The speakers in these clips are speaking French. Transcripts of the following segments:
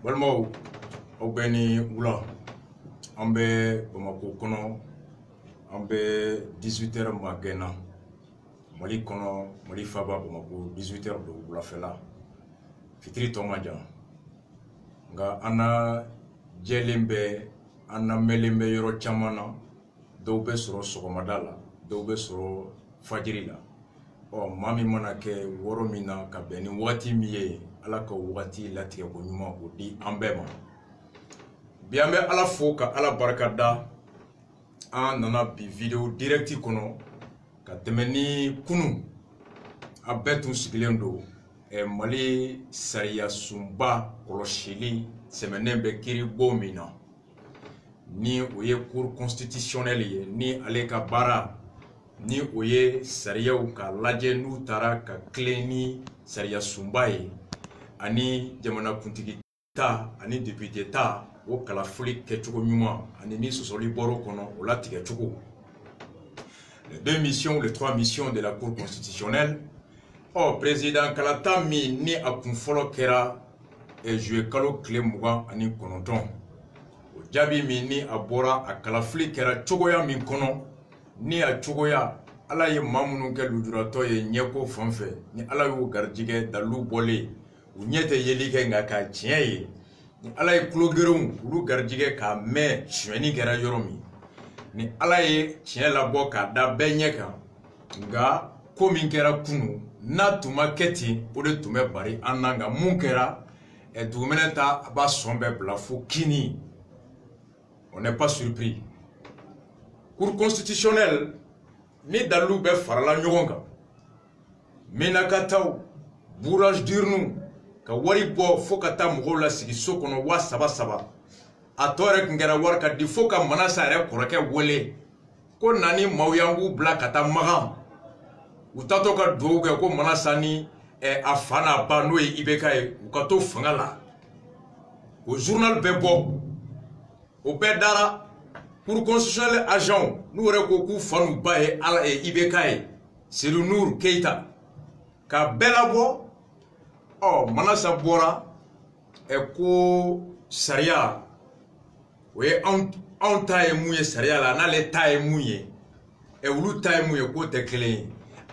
Balmo Obeni Oula Ambe Bamako Kono Ambe 18h Magena Mali Kono Mali Faba Bamako 18h de Oula Fela Fitri Tomaja Nga Ana Jelimbe Ana Melimbe Yoro Chamana Doube Soro Sokomadala Doube Soro Fajirila Mami Manake Woromina Kabeni Wati Miye Alaka Wati Latia Konuma Odi Ambema Biambe ala foka ala barakada an nana bi video directi kono ka temeni kunu abetu sigilendo Mali sariya sumba koloshili semenembe kiri bomina ni oye cour constitutionnel ye ni aleka bara ni oye sariya ka laje nu tara ka kleni sariya sumba ye ani jamana kuntigi ta ani député ta o kala foli kɛcogo ɲuman ani ni sosoli bɔr'o kɔnɔ o la tigɛcogo. Les deux missions, les trois missions de la Cour constitutionnelle. Président kalata min ni a kun fɔlɔ kɛra juillet kalo tile 29 o jaabi min ni a bɔra a kalafili kɛra cogoya min kɔnɔ ni a cogoya ala ye maa minnu kɛ lujuratɔ ye ɲɛko fan fɛ ni ala y'u garijɛgɛ dalu bɔlen u ɲɛ tɛ yeli kɛ nka ka tiɲɛ ye ni ala ye kulogerenw olu garijɛgɛ k'a mɛn suɲɛni kɛra yɔrɔ min ni ala ye tiɲɛ labɔ k'a da bɛɛ ɲɛ kan nka ko min kɛra kunu n'a tun ma kɛ ten o de tun bɛ bari an na nka mun kɛra dugumɛnɛ ta a b'a sɔn bɛɛ bila fo kini. On n'est pas surpris. Cour constitutionnelle ni dalu bɛɛ farala ɲɔgɔn kan minakataw bourrage d'urne ka wari bɔ fo ka taa mɔgɔw la sigi so kɔnɔ 3,000 a tɔ yɛrɛ tun kɛra wari ka di fo ka manasa yɛrɛ kɔrɔkɛ wele ko nani maaw y'an k'u bila ka taa Magan u taatɔ ka dugawu kɛ ko manasa ni a fa n'a ba n'o ye IBK ye u ka to fanga la o journal bɛɛ bɔ o bɛɛ dara Cour constitutionnelle agent n'u yɛrɛ ko k'u fa n'u ba ye IBK ye Seydou Nour Keita ka bɛɛ labɔ manasa bɔra ko sariya o ye anw ta ye mun ye sariya la n'ale ta ye mun ye olu ta ye mun ye k'o tɛ kelen ye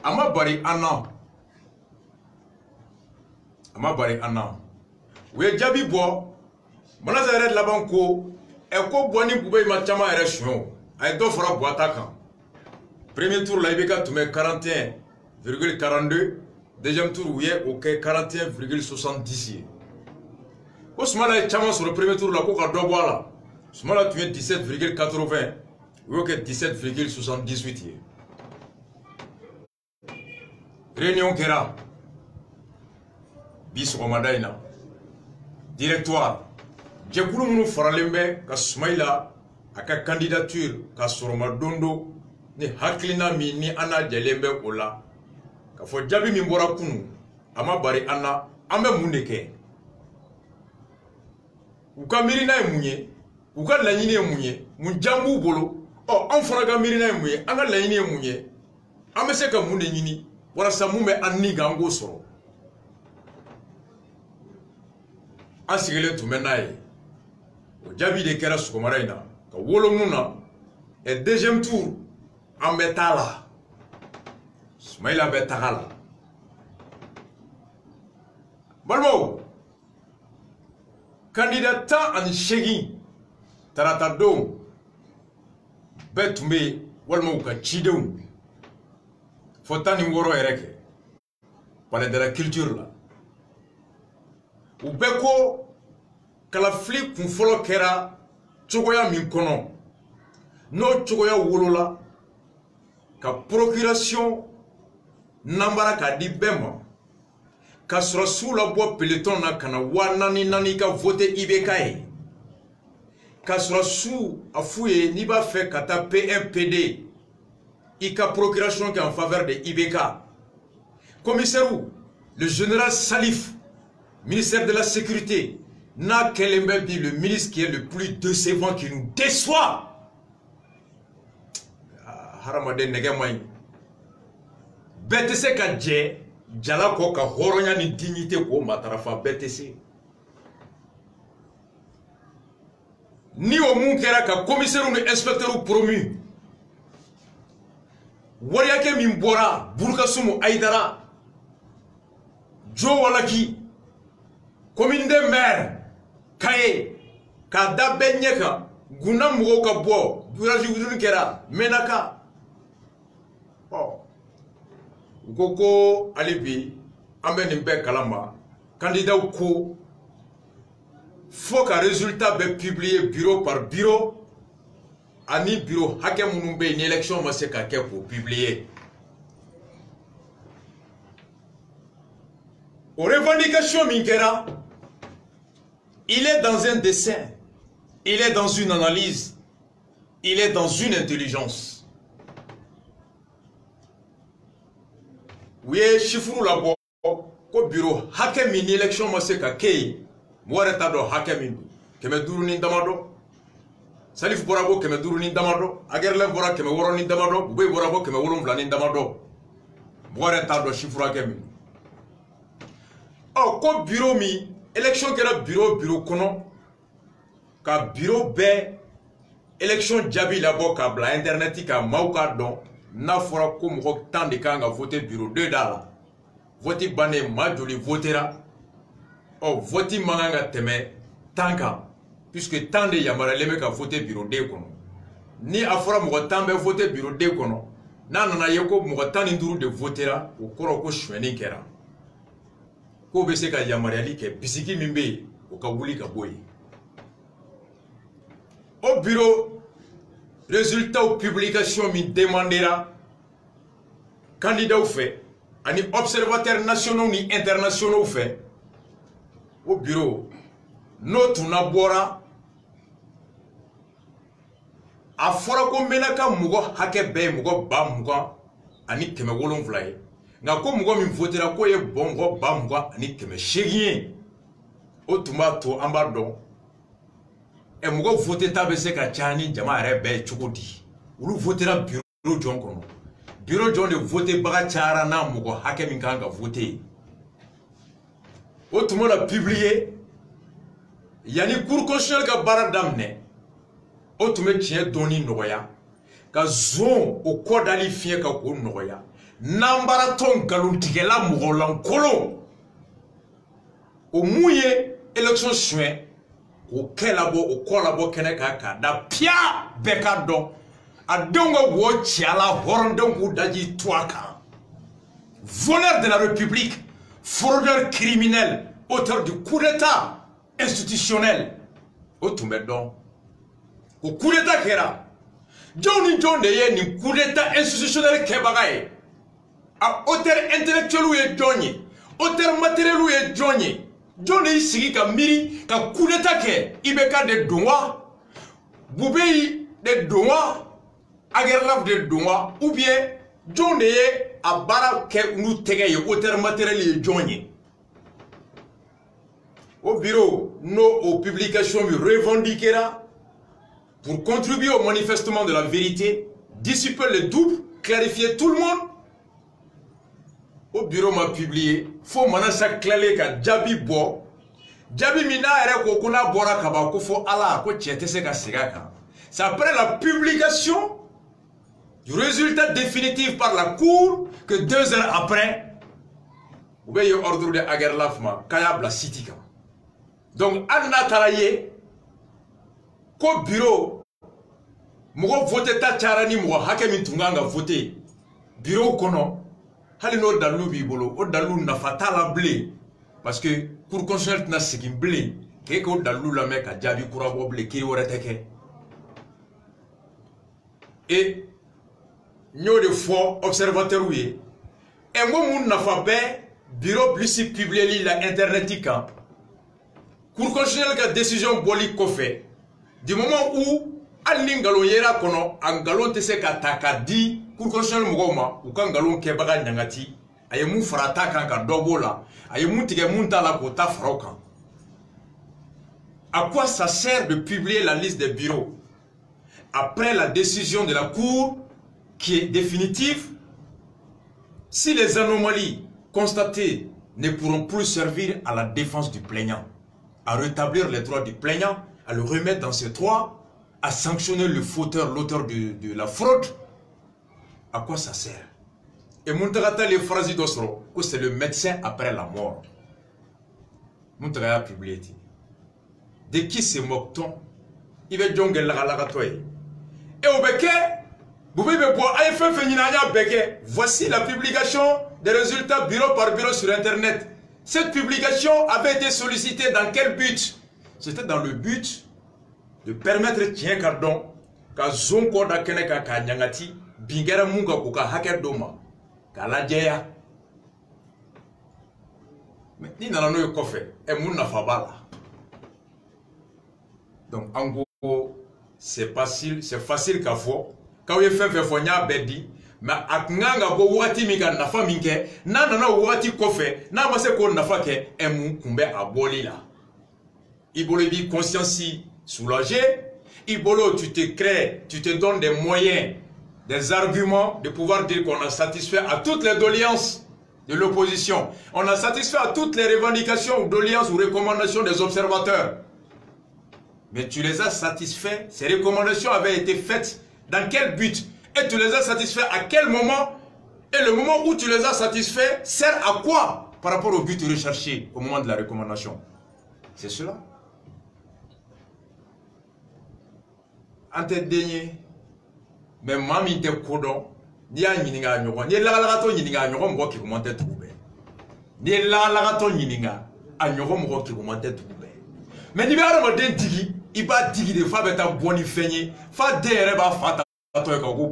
a ma bari an na u ye jaabi bɔ manasa yɛrɛ laban ko ko bɔ ni bube ma caman yɛrɛ suɲɛ a ye dɔ fara Buwata kan premier tour la IBK tun bɛ 41,42 deuxième tour, oui, ok, 41,70. Ko Sumala ye caman sɔrɔ premier tour la ko ka dɔ bɔ a la. Sumala tun ye 17,80. U y'o kɛ 17,78 ye. Réunion kɛra bi sɔgɔmada in na. Directoire. Jɛkulu minnu faralen bɛ ka Sumayila a ka candidature ka sɔrɔma don do ni hakilina min ni an n'a jɛlen bɛ o la. Fo jaabi min bɔra kunu a ma bari an na an bɛ mun de kɛ u ka miirina ye mun ye u ka laɲini ye mun ye mun jan b'u bolo an fana ka miirina ye mun ye an ka laɲini ye mun ye an bɛ se ka mun de ɲini walasa mun bɛ an ni kan an k'o sɔrɔ an sigilen tun bɛ n'a ye o jaabi de kɛra sɔgɔmada in na ka wolo mun na deuxième tour an bɛ taa la Sumayila bɛ taga la balimaw candidat 18 tarata don bɛɛ tun bɛ walima u ka cidenw fo 16 yɛrɛ kɛ palais de la culture la u bɛɛ ko kalafili kun fɔlɔ kɛra cogoya min kɔnɔ n'o cogoya wolola ka procuration nambara ka di bɛɛ ma ka sɔrɔ su la bɔ peloton na ka na 4,400 ka vote IBK ye ka sɔrɔ su a f'u ye n'i b'a fɛ ka taa PMPD i ka procuration kɛ en faveur de IBK commissaire le général Salif ministère de la sécurité n'a kɛlen bɛ bi le ministre qui est le plus décevant qui nous déçoit hadamaden nɛgɛ man ɲi bɛɛ tɛ se ka jɛ jala kɔ ka hɔrɔnya ni dignité k'o matarafa bɛɛ tɛ se ni o mun kɛra ka commissaire ni inspecteur promu wariyake min bɔra Burkasumu Aïdara Jo Walaki commune de maire Kaye ka da bɛɛ ɲɛ kan Guna mɔgɔw ka bɔ village wuduni kɛra Menaka u ko hali bi an bɛ nin bɛɛ kalama candidat ko faut que résultat bɛ publier bureau par bureau ani bureau hakɛ minnu bɛ yen ni élection ma se ka kɛ k'o publier o revendication min kɛra il est dans un dessin, il est dans une analyse, il est dans une intelligence. Vous voyez, chiffre la bo ko bureau hakɛ min ni élection ma se ka kɛ yen mɔgɔ yɛrɛ t'a dɔn hakɛ min don 500 ni damadɔ Salif bɔra ko 500 ni damadɔ Agerlef bɔra 600 ni damadɔ Bubey bɔra ko 700 ni damadɔ mɔgɔ yɛrɛ t'a dɔn chiffre hakɛ min ko bureau min élection kɛra bureau kɔnɔ ka bureau bɛɛ élection jaabi labɔ ka bila internet ka maaw k'a dɔn n'a fɔra ko mɔgɔ 10 de kan ka voter bureau 2 da la vote bannen maa joli votera vote man kan ka tɛmɛ 10 kan puisque 10 de yamaruyalen bɛ ka voter bureau 2 kɔnɔ ni a fɔra mɔgɔ 10 bɛ voter bureau 2 kɔnɔ n'a nana ye ko mɔgɔ 15 de votera o kɔrɔ ko suɲɛni kɛra ko bɛ se ka yamaruyali kɛ bisiki min bɛ yen o ka wuli ka bɔ yen o bureau résultat publication min demandera candidat fɛ ani observateurs nationaux ni internationaux fɛ o bureau n'o tuna bɔra a fɔra ko Menaka mɔgɔ hakɛ bɛɛ ye mɔgɔ 20,000 ani 700 ye nka ko mɔgɔ min votera ko ye mɔgɔ 20,000 ani 800 ye o tun b'a to an b'a dɔn mɔgɔ vote ta bɛ se ka caya ni jama yɛrɛ bɛɛ ye cogo di olu votera bureau jɔn kɔnɔ bureau jɔn de vote baga cayara n'a mɔgɔ hakɛ min kan ka vote o tun bɛna publier yanni cour constitutionnelle ka baara daminɛ o tun bɛ tiɲɛ dɔnni nɔgɔya ka zon o kɔ dali fiɲɛ ka k'o nɔgɔya n'an baara tɔn nkalontigɛla mɔgɔ lankolon o mun ye élection suɲɛ o kɛ labɔ o kɔ labɔ kɛnɛ kan k'a da piya bɛɛ ka dɔn a denw ka wo ci a la hɔrɔndenw k'u daji to a kan voleur de la République fraudeur criminel auteur du coup d'état institutionnel o tun bɛ dɔn o coup d'état kɛra jɔn ni jɔn de ye nin coup d'état institutionnel kɛbaga ye a auteur intellectuel ye jɔn ye auteur matériel ye jɔn ye jɔn de y'i sigi ka miiri ka coup d'état kɛ IBK de don wa Bubey de don wa Agerlef de don wa ou bien jɔn de ye a baara kɛ n'u tɛgɛ ye auteur matériel ye jɔn ye au bureau nos publications revendiquera pour contribuer au manifestement de la vérité, dissiper les doutes, clarifier tout le monde. Au bureau m'a publié, faut maintenant ça claler ka jabi bo. Jabi mina ere ko kuna bora kaba ko fo ala ko tiete se ka siga kan. C'est après la publication du résultat définitif par la cour que 2 heures après, vous voyez ordre de Agerlef ma kaya bla city kan. Donc, Anna Talaye, ko bureau, moko vote ta charani moko hake min tunganga vote, bureau kono, hali no dalu bibolo, o dalu na fatala blé, parce que pour constitutionnel na sikim blé, ke ko dalu la meka jabi kurabo blé kiri woreteke. Et, nyo de fois observateur ouye, et moi moun na fa be, bureau plus publié la internetika, Cour constitutionnelle ka décision boli kofé du moment où ali ngalon yera kono an ngalon te se ka ta ka di Cour constitutionnelle mɔgɔw ma u ka ngalon kɛbaga ɲangati a ye mun farata kan ka dɔbɔ la a ye mun tigɛ mun t'a la k'o ta faraw kan. À quoi ça sert de publier la liste des bureaux après la décision de la Cour qui est définitive si les anomalies constatées ne pourront plus servir à la défense du plaignant, à rétablir les droits du plaignant, à le remettre dans ses droits, à sanctionner le fauteur, l'auteur de la fraude. À quoi ça sert? Et Muntarata les phrases d'Osro, que c'est le médecin après la mort. Muntarata a publié. De qui se moque-t-on? Il va dire que et au Béké, vous pouvez voir voici la publication des résultats bureau par bureau sur Internet. Cette publication avait été sollicitée dans quel but? C'était dans le but de permettre Tien Cardon ka zonko da keneka ka nyangati bingera munga ko ka hacker doma ka la jeya. Mais ni nana no kofe e mun na fa bala. Donc en gros c'est facile qu'à fo ka we fe fo nya bedi mais aknganga ko wati mi kan na fa minke na na wati kofe na ma se ko na fa ke e mun kumbe aboli la. Ibolo bi conscience soulagé. Ibolo, tu te crées, tu te donnes des moyens, des arguments de pouvoir dire qu'on a satisfait à toutes les doléances de l'opposition. On a satisfait à toutes les revendications, doléances ou recommandations des observateurs. Mais tu les as satisfaits. Ces recommandations avaient été faites dans quel but? Et tu les as satisfaits à quel moment? Et le moment où tu les as satisfaits sert à quoi par rapport au but recherché au moment de la recommandation? C'est cela. Ante denye mais mami te kodon ni a nyininga nyoko ni la to nyininga nyoko mbo ki commenter toube ni la to nyininga a nyoko mbo ki commenter toube mais ni ba ro den digi iba digi de fa beta boni fenye fa dere ba fata to ko ko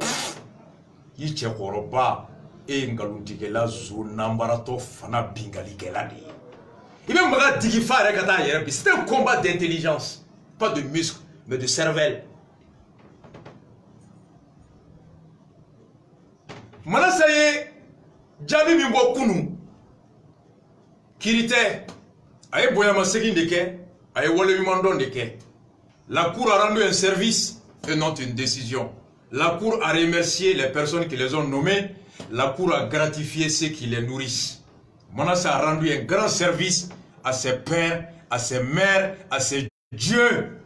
yi che koroba e ngaluntike la zo nambara to fana bingali keladi ibe mbaga digi fa re kata yere bi c'est un combat d'intelligence, pas de muscle mais de cervelle. Manasaye Jabi Mimbo Kunu Kirite Aye Boyama Segin deke Aye Wale Humandon deke. La Cour a rendu un service et non une décision. La Cour a remercié les personnes qui les ont nommées. La Cour a gratifié ceux qui les nourrissent. Manasa a rendu un grand service à ses pères, à ses mères, à ses dieux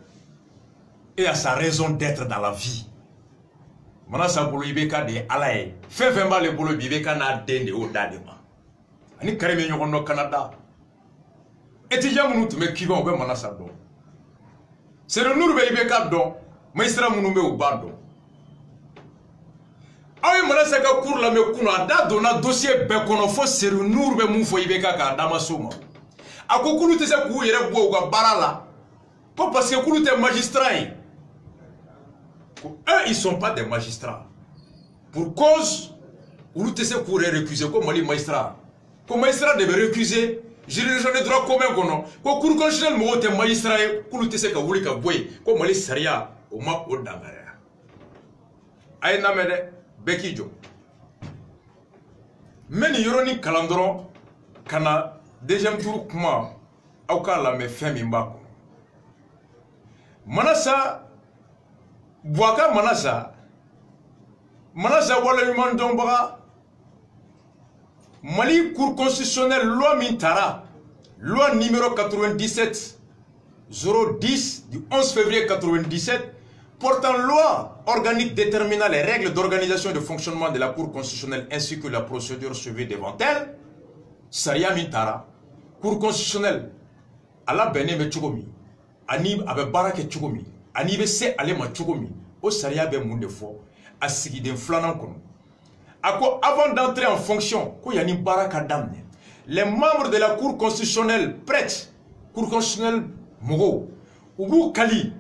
et à sa raison d'être dans la vie. Manasa bolo ibeka de alaye fefemba le bolo ibeka na dende o dadema ani kareme nyoko no Canada étudiant munu tume kiba obe manasa do c'est le nourbe ibeka do maistra munu me ubando ayi manasa ka cour la me kuno ada do na dossier be kono fo c'est le nourbe mu fo ibeka ka dama soma akokulu te se ku yere bo ga barala pas parce que kulu te magistrat. Eux, ils ne sont pas des magistrats. Pour cause, où tu sais pour récuser, comme les magistrats. Comme magistrat devait récuser, juridiction de droit commun, comme cour constitutionnel, moi, tu es magistrat, où tu sais que vous voulez, comme les saria, au ma au dangare. Aïe, namede, Bekijo. Mais il y a un calendrier, kana, deuxième tour, comment, au cas là, mes femmes, imbako. Manasa, Boaka Manasa wala human dombaga Mali Cour constitutionnelle loi Mintara loi numéro 97 010 du 11 février 97 portant loi organique déterminant les règles d'organisation et de fonctionnement de la Cour constitutionnelle ainsi que la procédure suivie devant elle. Saria Mintara Cour constitutionnelle ala bene me chugomi ani abe barake chugomi ani be se ale ma chugomi o saria be munde fo asigi den flanan kono ako avant d'entrer en fonction ko yani baraka damne les membres de la Cour constitutionnelle prêtent Cour constitutionnelle mogo ubu kali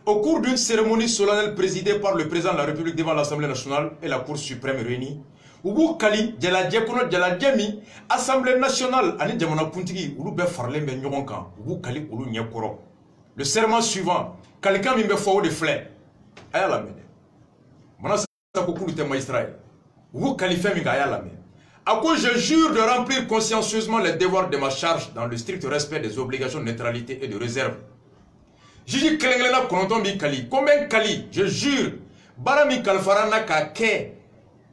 au cours d'une cérémonie solennelle présidée par le président de la République devant l'Assemblée nationale et la Cour suprême réunie ubu kali jala jekono jala jemi Assemblée nationale ani jamana puntigi ulu be farle be nyogon kan ubu kali ulu nyekoro. Le serment suivant, quelqu'un m'a fait des fleurs. Aïe la mène. Maintenant, ça beaucoup de magistrats. Vous qualifiez mes gars la mène. À quoi je jure de remplir consciencieusement les devoirs de ma charge dans le strict respect des obligations de neutralité et de réserve. Je dis que kononton bi kali. Combien kali? Je jure. Barami kalfarana ka ke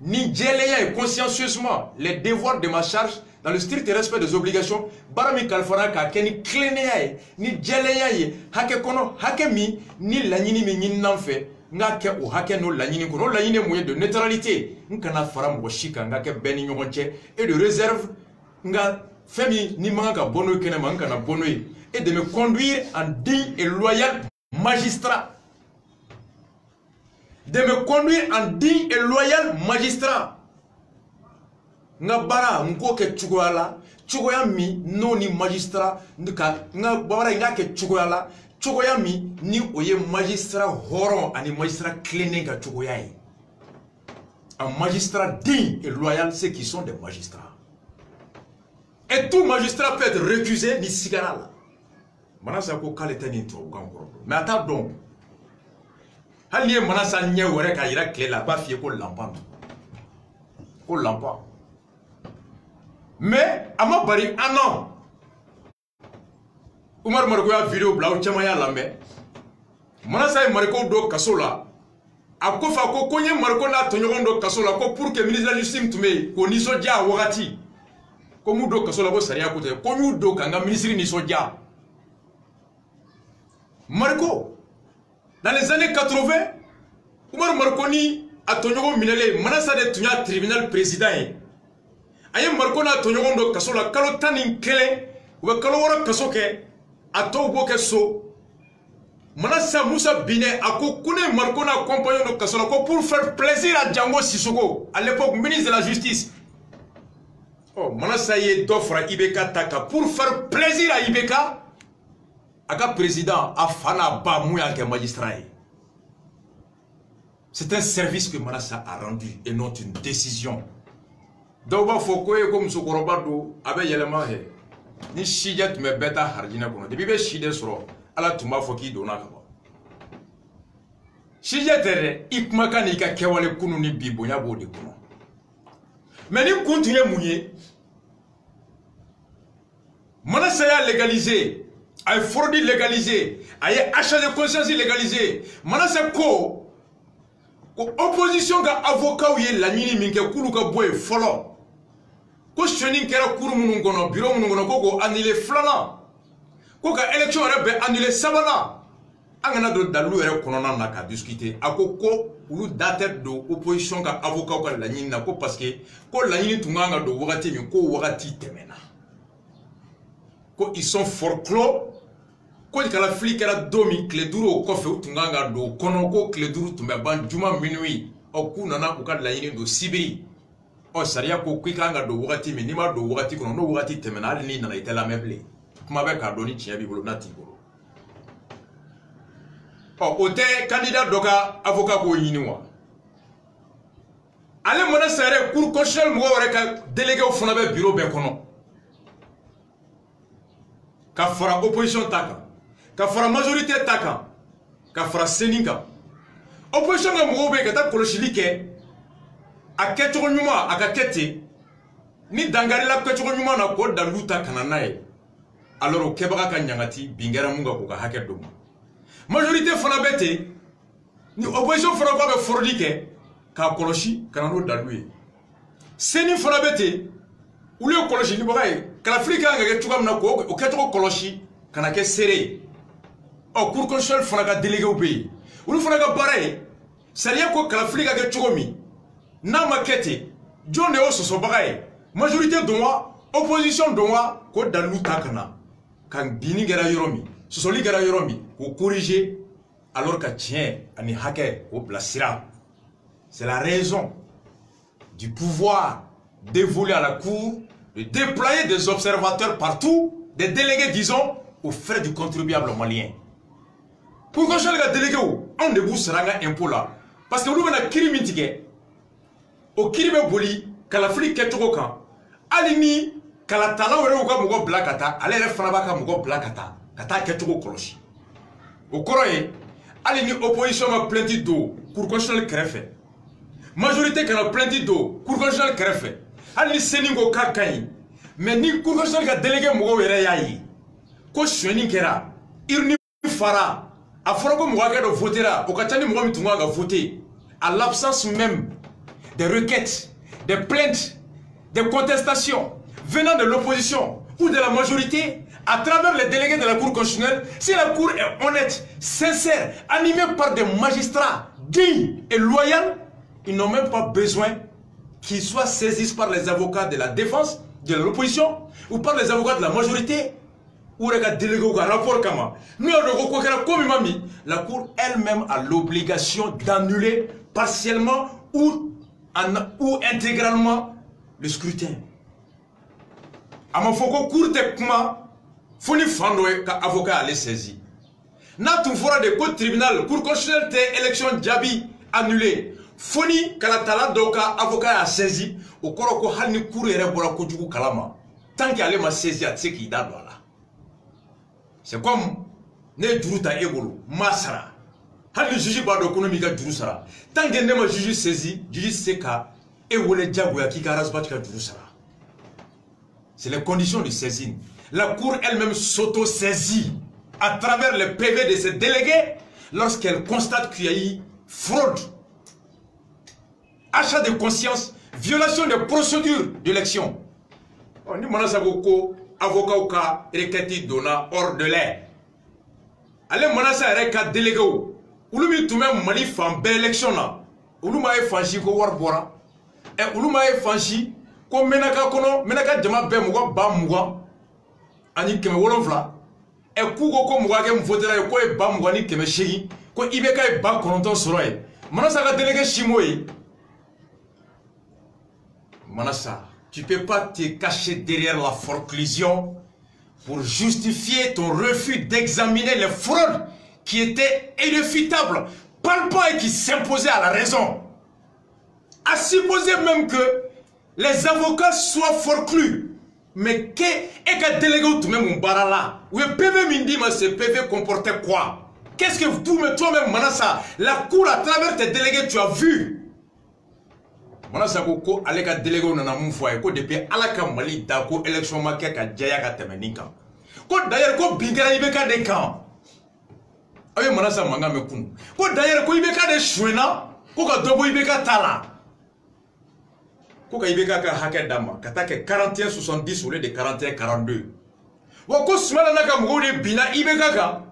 ni djeleya et consciencieusement les devoirs de ma charge dans le strict respect des obligations, barami kalfana ka keni kleneya ni jeleya ye hake kono hake mi ni lanyini mi nyinnan fe nga ke o hake no lanyini kono lanyini moyen de neutralité nkana fara mo shika nga ke beni nyogonche et de réserve nga femi ni manga bono kene manga na bono et de me conduire en digne et loyal magistrat, de me conduire en digne et loyal magistrat. Nga bara nko ke chugoala chugoya mi no ni magistrat nga bara nga ke chugoala chugoya mi ni oye magistrat horon ani magistrat cleaning ka chugoya yi. Un magistrat digne et loyal, ceux qui sont des magistrats. Et tout magistrat peut être récusé ni sigara. Manasa ko kaleta ni to gankoro. Mais attends donc. Hali manasa nye wore ka ira klela ba fie ko lampa. Ko lampa. Mais ama bari anan. Umar Marko ya vidéo bla o chama ya lambe. Manasa Marko do kasola. Akofa ko konye Marko na tonyogon do kasola ko pour que ministre de la justice tume ko niso dia wakati. Ko mu do kasola ko saria ko te ko mu do kanga ministre niso dia. Marko, dans les années 80, Oumar Marconi a tonyogo minele manasa de tunya tribunal président. Aye Marko na tonyogo do kaso la kalo tanin kele ou kalo wora kaso ke ato boke so. Manasa Moussa Biné a kone Marko na compagnon do kaso la ko pour faire plaisir à Django Sissoko, à l'époque ministre de la justice. Oh, manasa ye d'offre à Ibeka Taka pour faire plaisir à Ibeka. Aka président afana ba mouya ke magistrat. C'est un service que Manassa a rendu et non une décision. Doba foko e comme sokoroba do abe yelema he. Ni shijet me beta harjina kono. Debi be shide soro ala tuma foki dona ka. Shijetere ikmaka ni ka kewale kunu ni bibonya bodi kono. Mais ni continue mouye. Manassa ya légalisé. A fraude légalisée, a achat de conscience légalisé. Manasa ko opposition ga avocat ou ye la nini minke kulu ka boy folo. Ko chenin kera kuru munun kono bureau munun kono ko annulé flana. Ko ka élection rebe annulé sabana. Angana do dalu ere kono na ka discuter. Ako ko ulu date do opposition ga avocat ko la nini na ko parce que ko la nini tunganga do wakati mi ko wakati temena. Ko ils sont forclos. Quand la flic a domi clé duro au coffre tunganga do konoko clé duro tumba ban juma minuit au kunana au cas de la ligne de Sibiri o saria ko kwikanga do wakati minima do wakati kono no wakati temena ni na ite la meuble kuma be ka doni tia bi bolo nati bolo o ote candidat doka avocat ko yiniwa ale mona sare cour constitutionnel mo wore ka délégué au fona be bureau be kono ka fara opposition taka ka fara majorité taka ka fara seninga opposition ga mo be ka ta koloshili ke aketo nyuma akakete ni dangari la keto nyuma na ko da luta kanana e alors o kebaka ka nyangati bingera munga ko ka hakedo majorité fana bete ni opposition fana ko be fordi ke ka koloshi kanano dalue seni fana bete ule koloshi ni bokai kala afrika nga ke tukam na ko o keto koloshi kana ke seré o cour constitutionnel fana ka délégué au pays ulu fana ka bare sariya ko kala afrika ke tukomi na makete jonne o soso bagai majorité donwa opposition donwa ko dalu takana kan bini gera yoromi soso li gera yoromi ko corriger alors que tien ani hake au plasira. C'est la raison du pouvoir dévolu à la cour de déployer des observateurs partout, des délégués, disons, aux frais du contribuable malien. Pourquoi je les délégués on ne vous sera un impôt là? Parce que nous avons un crime intégré. Au crime boli, quand l'Afrique est trop grand, alimi, quand la talent est au Mugo Blakata, allez les Franabaka Mugo Blakata, Kata Ketoko Koloshi. Au Corée, alimi opposition a plein d'eau, pour constitutionnel crève. Majorité qui a plein d'eau, pour constitutionnel crève. Ali seningo kakai mais ni constitutionnel ga délégué mo wéré yayi ko shweni kera irni fara aforo ko mo ga do votera o katani mo mi tunga ga voter à l'absence même des requêtes, des plaintes, des contestations venant de l'opposition ou de la majorité, à travers les délégués de la Cour constitutionnelle, si la Cour est honnête, sincère, animée par des magistrats dignes et loyaux, ils n'ont même pas besoin qu'ils soient saisis par les avocats de la défense, de l'opposition, ou par les avocats de la majorité, ou les délégués au rapport Kama. Nous, la Cour elle-même a l'obligation d'annuler partiellement ou intégralement le scrutin. À mon foko Cour techniquement, faut ni fandoué qu'avocat allait saisir. N'a tout fora de code tribunal, Cour constitutionnelle te élection Djabi annulée. Faut ni kalatala doka avocat a saisi. Au koroko halni Cour ere bora kojugu kalama. Tant qu'il allait ma saisir, c'est qu'il d'a là. C'est comme ne druta egolo masara. Halni juge bado konomi ka drusara. Tant que ne ma juge saisi, juge seka e wole jagoya ki karasbat ka drusara. C'est les conditions de saisine. La Cour elle-même s'auto-saisit à travers les PV de ses délégués lorsqu'elle constate qu'il y a eu fraude, achat de conscience, violation des procédures d'élection. On dit que avocat ou cas requêté donna hors de l'air. Allez, manasa reka délégué ou lui tout même mali fan belle élection là. Ou lui m'a fanchi ko war bora. Et ou lui m'a fanchi ko menaka kono menaka jama be muga ba muga ani keme wolonfla. Et kugo ko muga ke mvotera ko e ba muga ni keme shegi ko ibeka e ba kononton soroy. Manasa ka délégué chimoy. Manasa, tu ne peux pas te cacher derrière la forclusion pour justifier ton refus d'examiner les fraudes qui étaient irréfutables, palpants et qui s'imposaient à la raison. À supposer même que les avocats soient forclus. Mais qu'est-ce délégué tout même barala? Ou le PV mindi, mais ce PV comportait quoi? Qu'est-ce que toi-même, Manasa, la Cour à travers tes délégués, tu as vu? Manasa ko aleka délégué nana mun foye ko depuis alaka mali da ko élection maké ka jaya ka temenika ko d'ailleurs ko bigara ibeka de kan ayo Manasa manga me kun ko d'ailleurs ko ibeka de chouena ko ka dobo ibeka tala ko ka ibeka ka haké dama kata ke 41 70 au lieu de 41 42 wa ko sumala naka mugode bina ibeka ka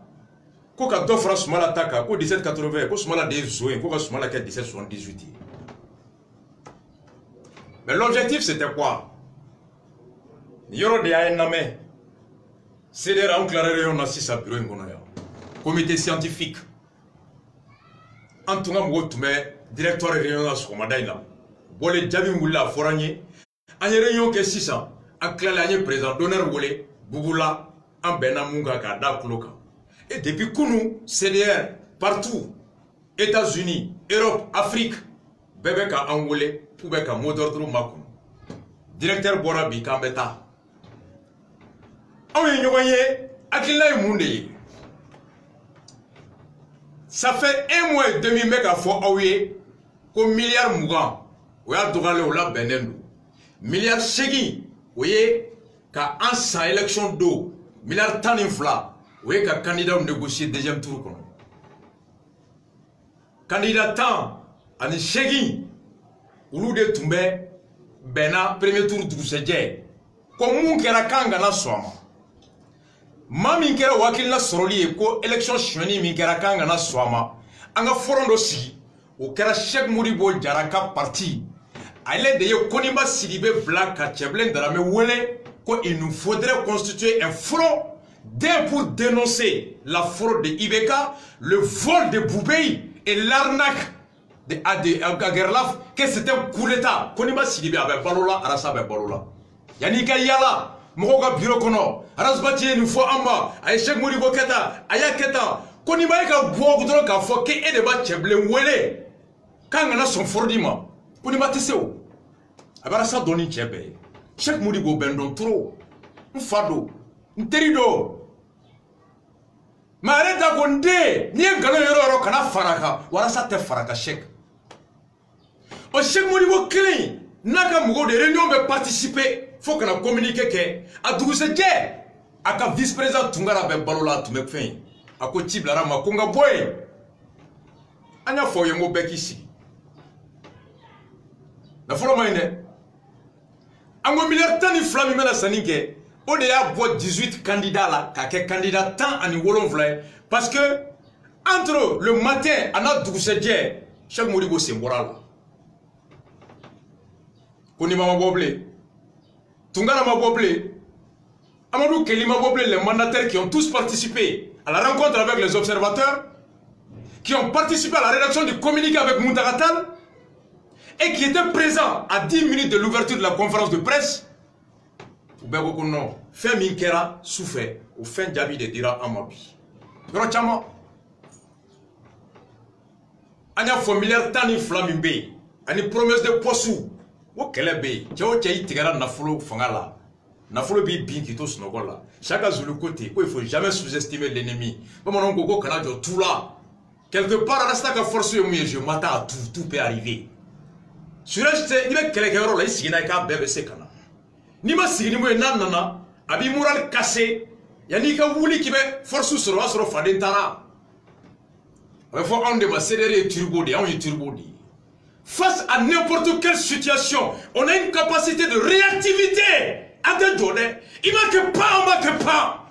ko ka do France mala taka ko 17 80 ko sumala de zoé ko ka sumala ke 17 78. Mais l'objectif c'était quoi? Yoro de Ayename, c'est de rendre la réunion dans sa bureau comité scientifique. En tout cas, directeur de réunion dans ce commandaïna. Bolé Djabi Moula Foragné, en réunion que 600, en clairé président d'honneur Bolé, Bougoula, en Benamunga, Kada Kuloka. Et depuis Kounou, CDR, partout, États-Unis, Europe, Afrique, Bébeka Angolé, Poubeka Modordro Makoun. Directeur Borabi Kambeta. Aouye Nyoye, Akila Moundé. Ça fait 1 mois et demi, mec, à fond, Aouye, comme milliard Mougan. Ouya Dougale Oula Benendo. Milliard Chegi, ouye, ka ansa élection d'eau. Milliard Taninfla. Ouye, ka candidat ou négocier deuxième tour. Candidat Tan. Ani Chegi, Oulu de Toumbe, Bena, premier tour du Sedje. Comme moun kera kanga na swama. Mami kera wakil na soroli ko élection chouani mi kera kanga na swama. Anga forondo si, o kera Cheikh Modibo Jaraka parti. Allez de Koniba Sidibé Black à Tcheblen de la Mewele, il nous faudrait constituer un front pour dénoncer la fraude de Ibeka, le vol de Boubei et l'arnaque de Agerlaf, que c'était un coup d'état. Koniba Sidibé avec Balola, Arasa avec Balola. Yanika Yala, Mohoga Bureaukono, Arasbati une fois en bas, Aïchek Modibo Keta, Ayaketa, Koniba Eka Bougdro Kafoke et de Batcheblen Wele. Quand on a son fordiment, Koniba Tesseo. Abarasa Doni Chebe, Cheikh Modibo Bendon trop, Mfado, Mterido. Mareta Gonde, ni un galo yoro kana faraka, warasa te faraka Cheikh. O Cheikh Modibo clean, naka mugo de réunion me participer, faut qu'on a communiqué que, a Dougousse Dje, a ka vice-président Tungara be balola tu me fin, a ko Tiblara ma konga boy. Anya fo yengo bekisi. Na folo maine. Ango milliard tan ni flami mena sanike. On est à 18 candidats là, kake candidat tant en wolonvla parce que entre le matin à notre doucedier, chaque morigo c'est moral. Koni mama boble. Tungana ma boble. Amadou Kelima boble, les mandataires qui ont tous participé à la rencontre avec les observateurs, qui ont participé à la rédaction du communiqué avec Muntagatal et qui étaient présents à 10 minutes de l'ouverture de la conférence de presse. Non, fait minkera souffert au fin d'abi de dira amabi. Rochama. Anya familiar tani flamimbe. Ani promesse de posu. Wo kelebe. Tchao tchai tigara nafolo fangala. Nafolo bi qui to snogola. Chaque zulu côté. Il faut jamais sous-estimer l'ennemi. Comme on gogo kanajo tout là. Quelque part resta ka force yo je m'attends à tout peut arriver. Sur reste il va quelqu'un là ici na ka bébé sekana. Ni ma signi mo nana abi moral cassé yani ka wuli ki be force sur wa sur fadentara il faut on de ma cédérer turbo de on est turbo de face à n'importe quelle situation on a une capacité de réactivité à des données il manque pas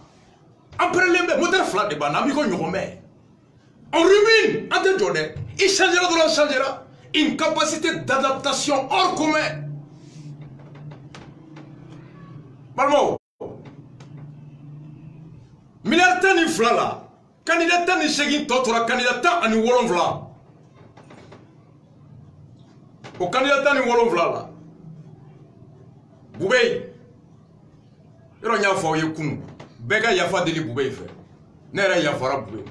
après les moteur flat de banami ko nyomé on rumine à des données il changera une capacité d'adaptation hors commun. Malmo milliard tan ni flala candidat tan ni segin totora candidat tan ani wolonvla o candidat tan ni wolonvla la Boubey yoro nya fo ye kunu bega ya fa deli Boubey fe nera ya fara Boubey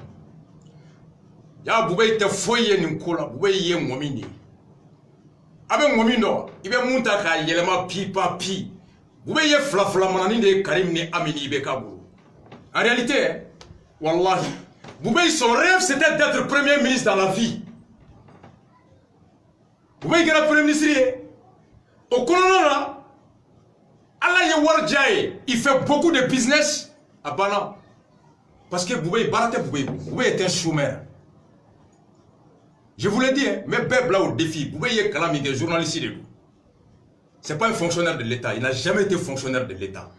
ya Boubey te foye ni kola Boubey ye momini abe momindo ibe munta ka yelema pi vous voyez flaflamanani de Karim ni Amini Bekabou. En réalité, wallahi, vous voyez son rêve c'était d'être premier ministre dans la vie. Vous voyez que le premier ministre au Colonel, Allah Yawarjaye, il fait beaucoup de business à Bana. Parce que vous voyez, vous voyez un chômeur. Je vous l'ai dit, mais Beb là au défi, vous voyez Kalami, des journalistes de vous. Ce n'est pas un fonctionnaire de l'État. Il n'a jamais été fonctionnaire de l'État.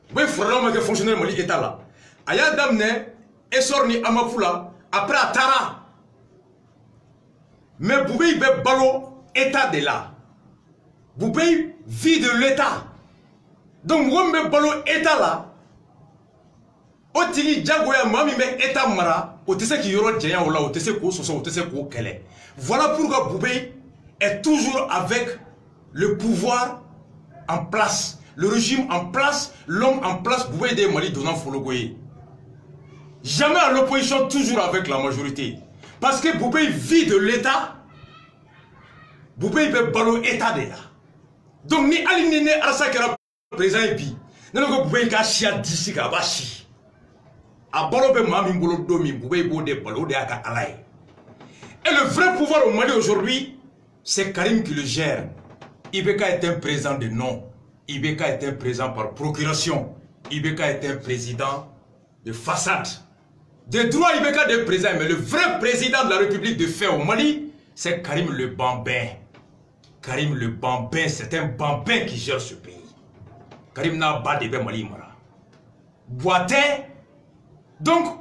Vous voyez, il faut fonctionnaire de l'État là. Aya Damne, Essorni Amafula, après Atara. Mais vous voyez, il balo État de là. Vous voyez, vie de l'État. Donc, vous voyez, balo État là. Otili Djagoya Mami, mais État Mara, au tessé qui yoro Djayan ou là, au tessé ko soso, au tessé ko kele. Voilà pourquoi Boubey est toujours avec le pouvoir en place, le régime en place, l'homme en place, vous voyez des Mali donnant Fologoye. Jamais à l'opposition, toujours avec la majorité. Parce que Boubé vit de l'État, Boubé veut ballon État de là. Donc, ni Alinene Arasakera président et puis, nous Boubé Kachia d'ici Kabashi. A ballon be Mami Bolo Domi, Boubé Bode Ballon de Aka Alaï. Et le vrai pouvoir au Mali aujourd'hui, c'est Karim qui le gère. Ibeka est un président de nom. Ibeka est un président par procuration. Ibeka est un président de façade. De droit, Ibeka est président. Mais le vrai président de la République de fait au Mali, c'est Karim le Bambin. Karim le Bambin, c'est un Bambin qui gère ce pays. Karim n'a pas de Mali Mara. Boité. Donc,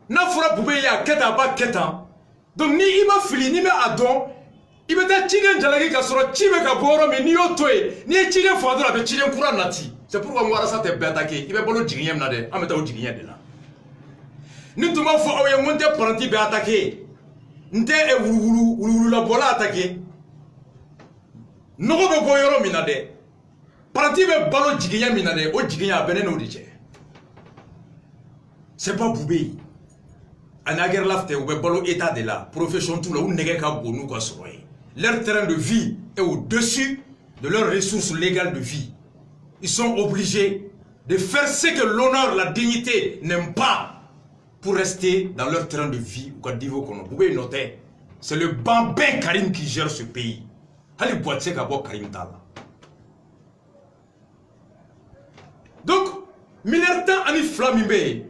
n'a pas de ya keta ba keta. Donc, ni ima fili, ni me adon. Il me dit que Jalagi Kasoro, Chime Kaboro, mais ni Otoé, ni Chile Fador avec Chile Kouran Nati. C'est pourquoi moi, ça t'est attaqué. Il va pas le Jigiem Nade, en mettant au Jigien de là. Nous tout le monde faut avoir monté pour un type attaqué. Nte et Wulu la bola attaqué. Nogo Boyoro Minade. Parti de ballon Jigien Minade, au Jigien à Benen Odije. C'est pas Boubé. Anager Lafte ou ballon état de là. Profession tout là, où n'est qu'à Bonou Kassoy. Leur terrain de vie est au-dessus de leurs ressources légales de vie. Ils sont obligés de faire ce que l'honneur, la dignité n'aiment pas pour rester dans leur terrain de vie. Vous pouvez noter, c'est le Bambin Karim qui gère ce pays. Donc, Minertan Ani Flamimbe,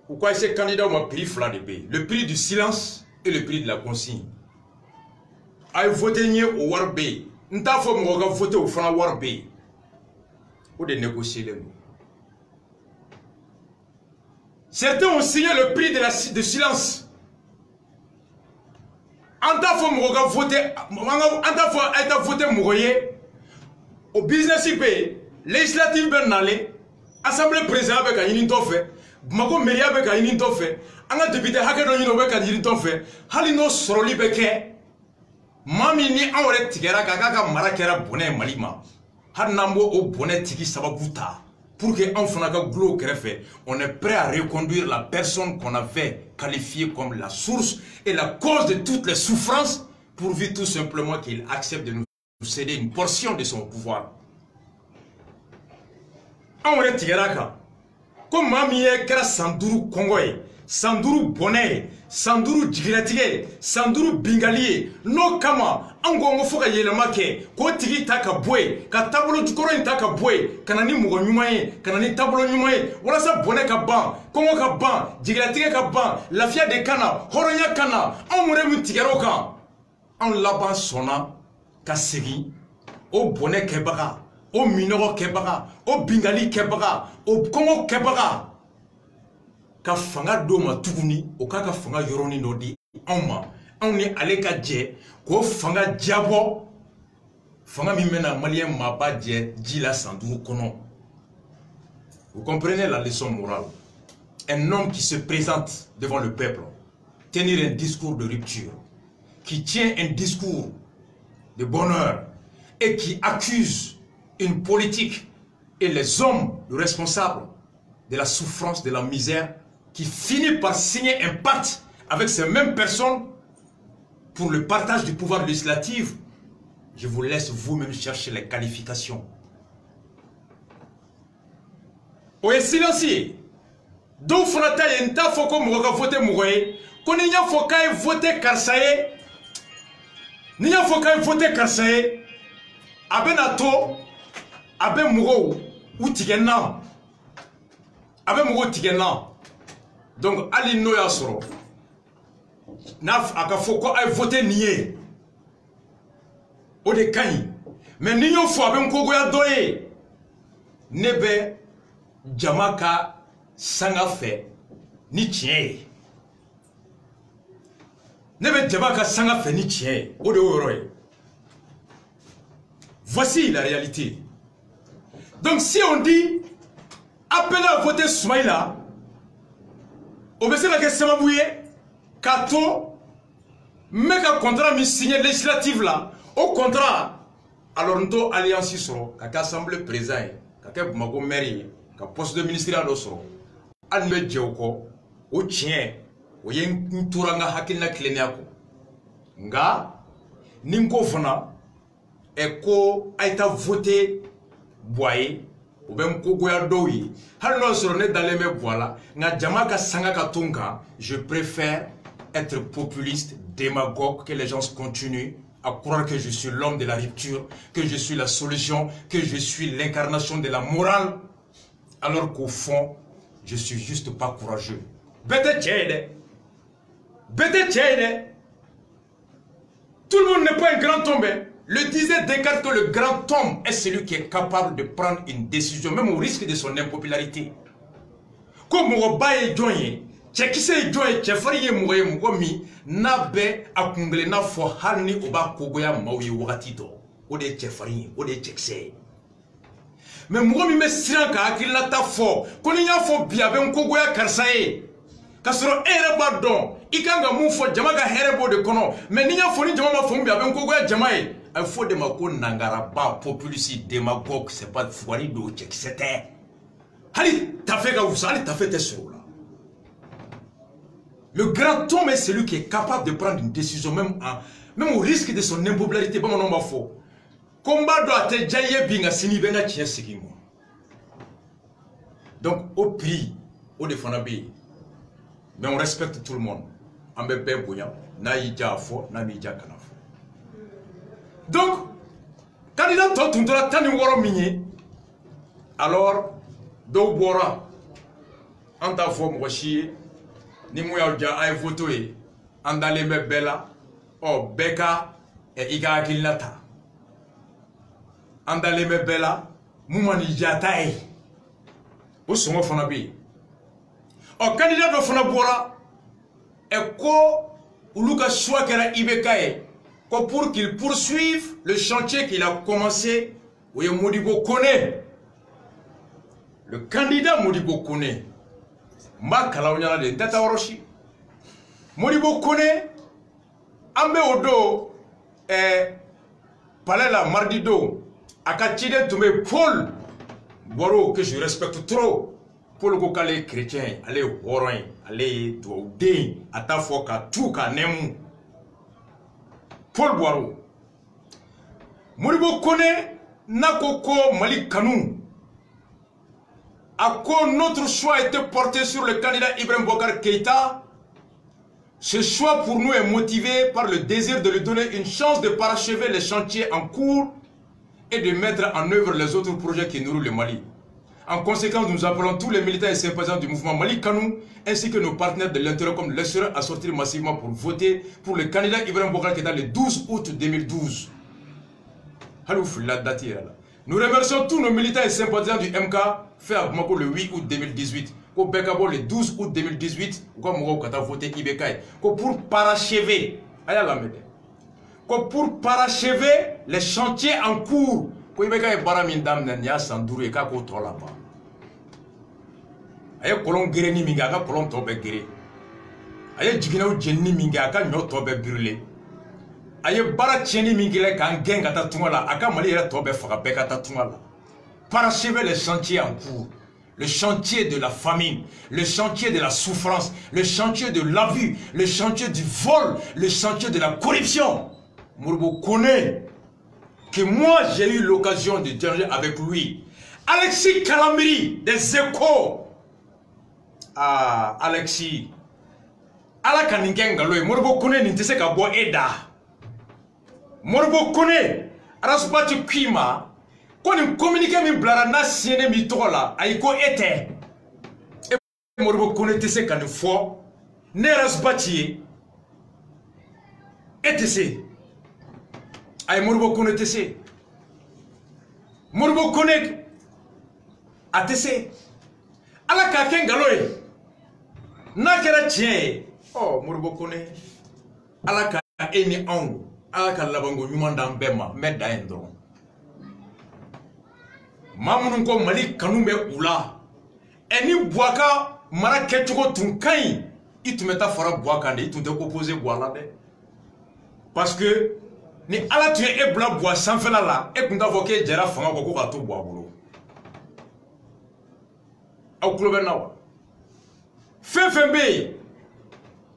pourquoi ces candidats ont pris Flamimbe? Le prix du silence et le prix de la consigne. Aïe voter au Warbe, Nta fo mo ga voter au franc warbe. Ou de négocier les mots. Certains ont signé le prix de silence. Anta fo mo ga voter, anta fo aita voter moye au business IP, législative ben nalé, assemblée président avec un to fait, mako mairie avec un to fait, anga député hakedo yino avec un to fait, halino soroli beke, mami ni awre tigera kaka marakera bonnet malima, hanambo au bonnet tigi sababuta. Pour que on est prêt à reconduire la personne qu'on avait qualifiée comme la source et la cause de toutes les souffrances, pourvu tout simplement qu'il accepte de nous céder une portion de son pouvoir. On est tiraka. Comme Mamie Kera Sanduru Kongoye, Sanduru Bonnet, Sanduru Djigiratige, Sanduru Bingalie, no Kama, Angongo Foka Yelemake, Ko Tigi Taka Bwe, Ka Tabolo Tukoro Taka Bwe, Kanani Mugo Nyumaye, Kanani Tabolo Nyumaye, Wala sa Bonnet ka ban, Kongo ka ban, Djigiratige ka ban, Lafia de Kana, Horonya Kana, Amure Tigeroka, An Laban Sona, Kasegi, O Bonnet Kebaga, O Minoro Kebaga, O Bingali Kebaga, O Kongo Kebaga. Ka fanga doma tuguni o ka fanga yoroni no di anma on ni ale ka je ko fanga diabo fanga mi mena malien maba je ji la sandu kono. Vous comprenez la leçon morale? Un homme qui se présente devant le peuple, tenir un discours de rupture, qui tient un discours de bonheur et qui accuse une politique et les hommes responsables de la souffrance, de la misère, qui finit par signer un pacte avec ces mêmes personnes pour le partage du pouvoir législatif. Je vous laisse vous-même chercher les qualifications. Oye silencieux. Donc fonata yenta foko mwoga vote mwoye. Koni nya foka e vote karsaye. Nya foka e vote karsaye. Abe nato. Abe mwo ou tigena. Abe mwo tigena. Donc, Ali Noya Soro, Naf Akafoko a voté nié. O de Kani. Mais Niyo Fabem Kogoya Doye. Nebe Jamaka Sangafe ni tien. Nebe Jamaka Sangafe ni tien. O de Oroy. Voici la réalité. Donc, si on dit appelez à voter Soumaïla, obéissez la question bouillée, Kato, mais qu'un contrat mi signé législatif là, au contrat, alors nous alliance sur, qu'à assemblée présente, qu'à Mago mairie, qu'à poste de ministère d'Osro, à nous djoko, au tien, au yen touranga hakina kleniako, nga, ninko fana, eko aita voté, boye. Ou bien Kogoya Doyi, Halno Sorone dans les mêmes voilà, Nga Jamaka Sangaka Tunga, je préfère être populiste, démagogue, que les gens continuent à croire que je suis l'homme de la rupture, que je suis la solution, que je suis l'incarnation de la morale, alors qu'au fond, je suis juste pas courageux. Bete Tchède, Bete Tchède, tout le monde n'est pas un grand tombé. Le disait Descartes que le grand homme est celui qui est capable de prendre une décision, même au risque de son impopularité. Comme Robaye Joye, Tchekise Joye, Tchefariye Mouye Mougomi, Nabe Akungle Nafo Hani Oba Kogoya Maui Wakatido, Ode Tchefariye, Ode Tchekse. Mais Mougomi me siranka akila ta fo, Koninya fo biabe Kogoya Karsaye. Kasoro ere don, Ikanga Mufo Jamaga Herebo de Kono, mais Ninya Foni Jamama Fombi Aben Kogoya Jamae. Il faut de ma Nangaraba, populiste, démagogue, c'est pas de Fouarido, c'était. Allez, t'as fait allez, t'as fait tes sourds là. Le grand homme est celui qui est capable de prendre une décision, même au risque de son impopularité. Bon, mon nom faux. Combat doit être jaillé binga sini benga tien sigimo. Donc, au prix, au défendabi, mais on respecte tout le monde. En bébé bouillant, na yidja fo, na yidja kanafo. Donc, quand il a tout le temps de minier, alors, do bora, en ta forme, washi, ni mouya a voté, en d'aller me bella, oh, beka, et iga akilata. andaleme bela mumani jatae o songo fana bi o candidat do fana bora e ko uluka choix kera ibekae ko pour qu'il poursuive le chantier qu'il a commencé o ye Modibo Koné le candidat Modibo Koné mba kalawnyala de tata oroshi Modibo Koné ambe odo palais la mardi do akachide tumé Paul Boro que je respecte trop Paul Kokale chrétien allez horon allez doudé ata foka tout ka nemu Paul Boro Modibo Koné nakoko Mali Kanou à quoi notre choix a été porté sur le candidat Ibrahim Boubacar Keïta. Ce choix pour nous est motivé par le désir de lui donner une chance de parachever les chantiers en cours et de mettre en œuvre les autres projets qui nourrissent le Mali. En conséquence, nous appelons tous les militants et sympathisants du mouvement Mali Kanou ainsi que nos partenaires de l'intérieur comme l'extérieur à sortir massivement pour voter pour le candidat Ibrahim Boubacar Keïta le 12 août 2012. Nous remercions tous nos militants et sympathisants du MK fait à Bamako le 8 août 2018. Au Bekabo le 12 août 2018, voté Ibekaï. Pour parachever, pour parachever les chantiers en cours. Ko Ibekaï baramindam nanya sandourou et kako trolaba. Aye kolon gere ni minga ka kolon tobe gere. Aye jigina u jenni minga ka nyo tobe brûler. Aye bara tieni mingile kan gen kata tungala aka Mali yera tobe faka be kata tungala. Parachever les chantiers en cours, le chantier de la famine, le chantier de la souffrance, le chantier de l'abus, le chantier du vol, le chantier de la corruption. Modibo Koné, que moi j'ai eu l'occasion de dialoguer avec lui. Alexis Kalambiri, des Échos. Ah, Alexis. Ala kaningengalo, Modibo Koné n'intese ka bo eda. Modibo Koné, arasubati kwima. Quand on communique avec Blarana, c'est un mitola, aïko était. Et Modibo Koné tese kan fo, neras bati, etc. Aïe Modibo Koné tese. Modibo Koné a tese. Ala kaken galoye. Na kera tien. Oh Modibo Koné. Ala ka eni angu. Ala ka labango nyumanda mbema, medda endron. Mamunun ko Mali Kanou be ula eni Bouaka mara kechugo tunkai itumeta fara Bouaka de itunte opposé Bouala de parce que ni ala tu e bla Boua sanfela la e kunta voke jera fanga ko ka to Boua bolo au club nawa FFB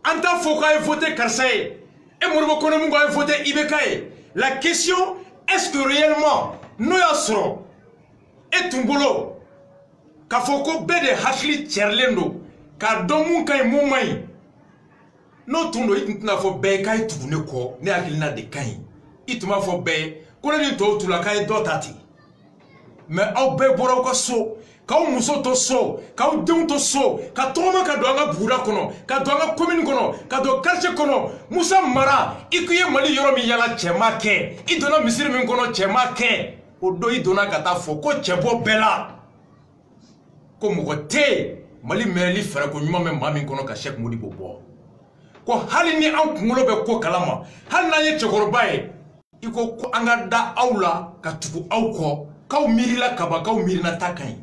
anta foka e voter Karsaye et Modibo Koné mungo e voter Ibekaï. La question est-ce que réellement nous yasro et Tumbolo, Kafoko bede hashli tcherlendo, ka domun kay mumay. No tundo itna fo be kay tune ko, ne akilina de kay. Itma fo be, ko ni to tula kay dotati. Mais au be boro ko so, ka muso to so, ka dum to so, ka toma ka do nga bura kono, ka do nga commune kono, ka do quartier kono, Musa Mara, ikuye Mali yoro mi yala chema ke, idona misiri min kono chema ke. Odo idona kata foko chebo bela ko mogote Mali meli fara ko nyuma me mami kono ka Cheikh Modibo bo ko hali ni an kungulo be ko kalama hal na ye chekorobaye iko ko anga da aula ka tuku auko ka mirila kaba ka mirina takai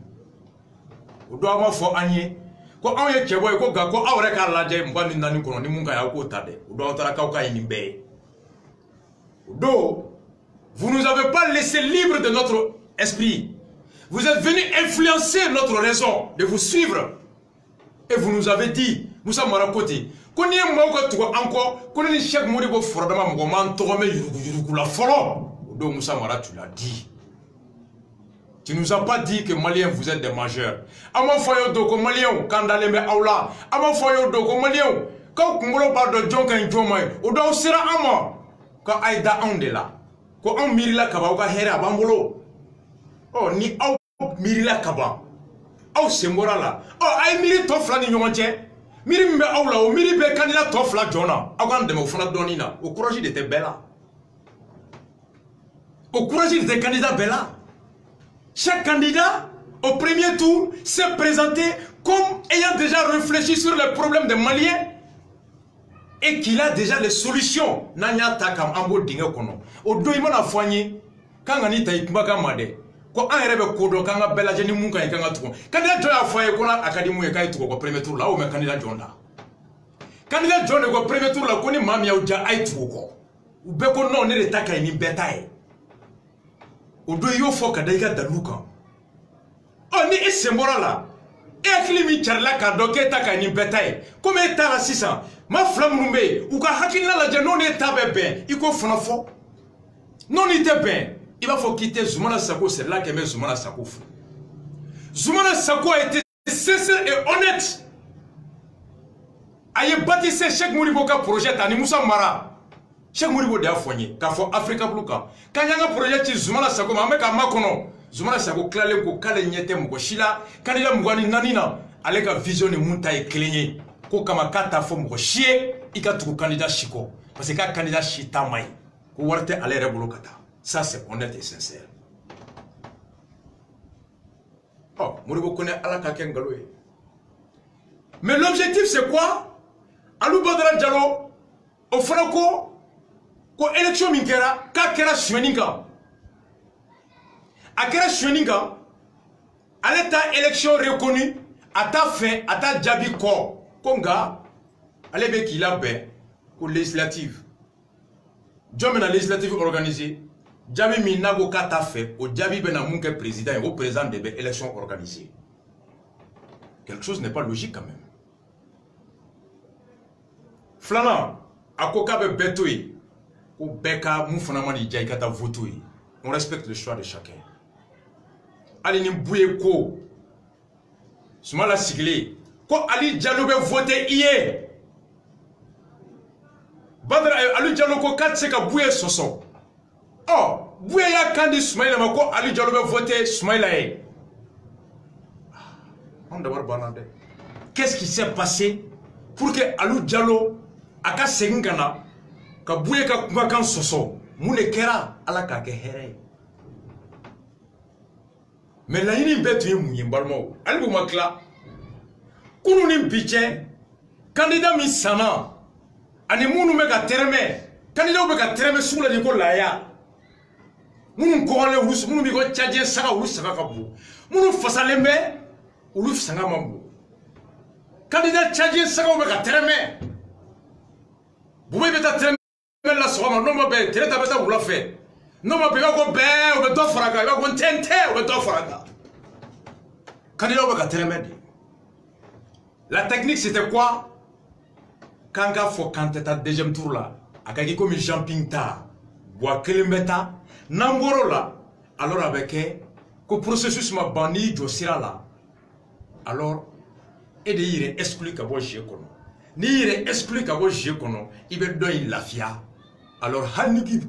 odo ama fo anye ko an ye chebo ko ga ko awre ka laje mbani nani kono ni munga ya ko tade odo tara ka ka ni be odo. Vous ne nous avez pas laissé libre de notre esprit. Vous êtes venus influencer notre raison de vous suivre. Et vous nous avez dit, Moussa Marakoti, qu'on y ait encore, qu'on ait Cheikh Modibo Foradama Mogoman, Torome Yurugu la Folo. Donc Moussa Mara, tu l'as dit. Tu nous as pas dit que Maliens, vous êtes des majeurs. Ama foyo doko Maliens, Kandaleme Aula, Ama foyo doko Maliens, quand Kumolo parle de Djonka Njomai, ou dans Sera Ama, quand Aïda Andela. Ko on mirila kaba ka here abambolo oh ni au mirila kaba au sembora la oh ay miri to fla ni nyonche miri mbe au la o miri be candidat to fla jona agan de mo fona donina au courage de te bella au courage de te candidat bella Chaque candidat, au premier tour, s'est présenté comme ayant déjà réfléchi sur les problèmes des Maliens et qu'il a déjà les solutions. Nanya takam ambo dingue kono. O do imana foigné quand on est à Made. Quand on est kodo quand on bela jeni munka et quand on trouve. Candidat John a foyer qu'on a académie et quand il au premier tour là où mais candidat John là. Candidat John au premier tour là qu'on est mamia ou déjà aïe trop. Ou beko non on est le taka ni betaille. O do yo fo kadaiga daluka. On est ce moral là. Et à qui mi charla ka doke taka ni betaille. Comme état la 600. Ma flamme numbe ou ka hakina la je non état ben. Il ko fona fo. Non était ben. Il va faut quitter Zoumana Sako, c'est là que met Zoumana Sako. Zoumana Sako a été sincère et honnête. Aïe bâtissé Cheikh Mouribo ka projet Tani Moussa Mara. Cheikh Mouribo de Afouani, ka fo Africa Bluka. Quand il y a un projet qui Zoumana Sako, ma mec a makono. Zoumana Sako klale ko kale nyete mko shila. Quand il y a mouani nanina, avec la vision de Mounta et Klinye. Ko kama kata fo mko chie, ika tuku candidat Chiko. Parce que quand candidat Chita Mai, ko warte ale rebolo kata. Ça, c'est honnête et sincère. Oh, Mouribo connaît Allah Kaken Galoé. Mais l'objectif, c'est quoi? Alou Badara Diallo, au Franco, ko élection minkera, ka kera shweninga. A kera shweninga, à l'état élection reconnue, à ta fin, à ta djabi ko, konga, allez be qu'il a ben, pour législative. Djomena législative organisée. Djabi Minago Kata fait, au Djabi Benamouke président et au président des élections organisées. Quelque chose n'est pas logique quand même. Flana, à Kokabe Betoui, ou Beka Moufanamani Djaikata Votoui, on respecte le choix de chacun. Allez, Mbouye Ko, Soumala Siglé, Ko Ali Djaloube voté hier. Badra Ali Djaloko Katseka Bouye Soso. Oh, Bouya Kandi Soumaïla Mako, Ali Diallo voté Soumaïla. On d'abord banade. Qu'est-ce qui s'est passé pour que Ali Diallo, Aka Sengana, ka Bouya Kakumakan Soso, Moulekera, Alaka Kehere. Mais la yini betu mouye mbalmo. Ali Boumakla, Kourounim Piché, candidat Missana, Anemounou Mega Terme, candidat Mega Terme sous la Nico Laya. Mounou Korale Ous, Mounou Bigo Tchadien Sara Ous Sakabou. Mounou Fassalembe, Ouluf Sangamambo. Candidat Tchadien Sara Omega Tereme. Vous pouvez mettre Tereme la soirée, non, ma belle, Tereta Beta vous l'a fait. Non, ma belle, on va go Faraga, on va go Tente, on va go Faraga. Candidat Omega Tereme. La technique c'était quoi? Kanga faut quand t'es à deuxième tour là, à Kagi comme Jean Pinta, Bois Kelembeta. Namboro là, alors avec le processus m'a banni de Sira là, alors, et de y exclu qu'à vos jeux kono. Ni y exclu qu'à vos jeux kono, il veut donner la fia. Alors, Haniki,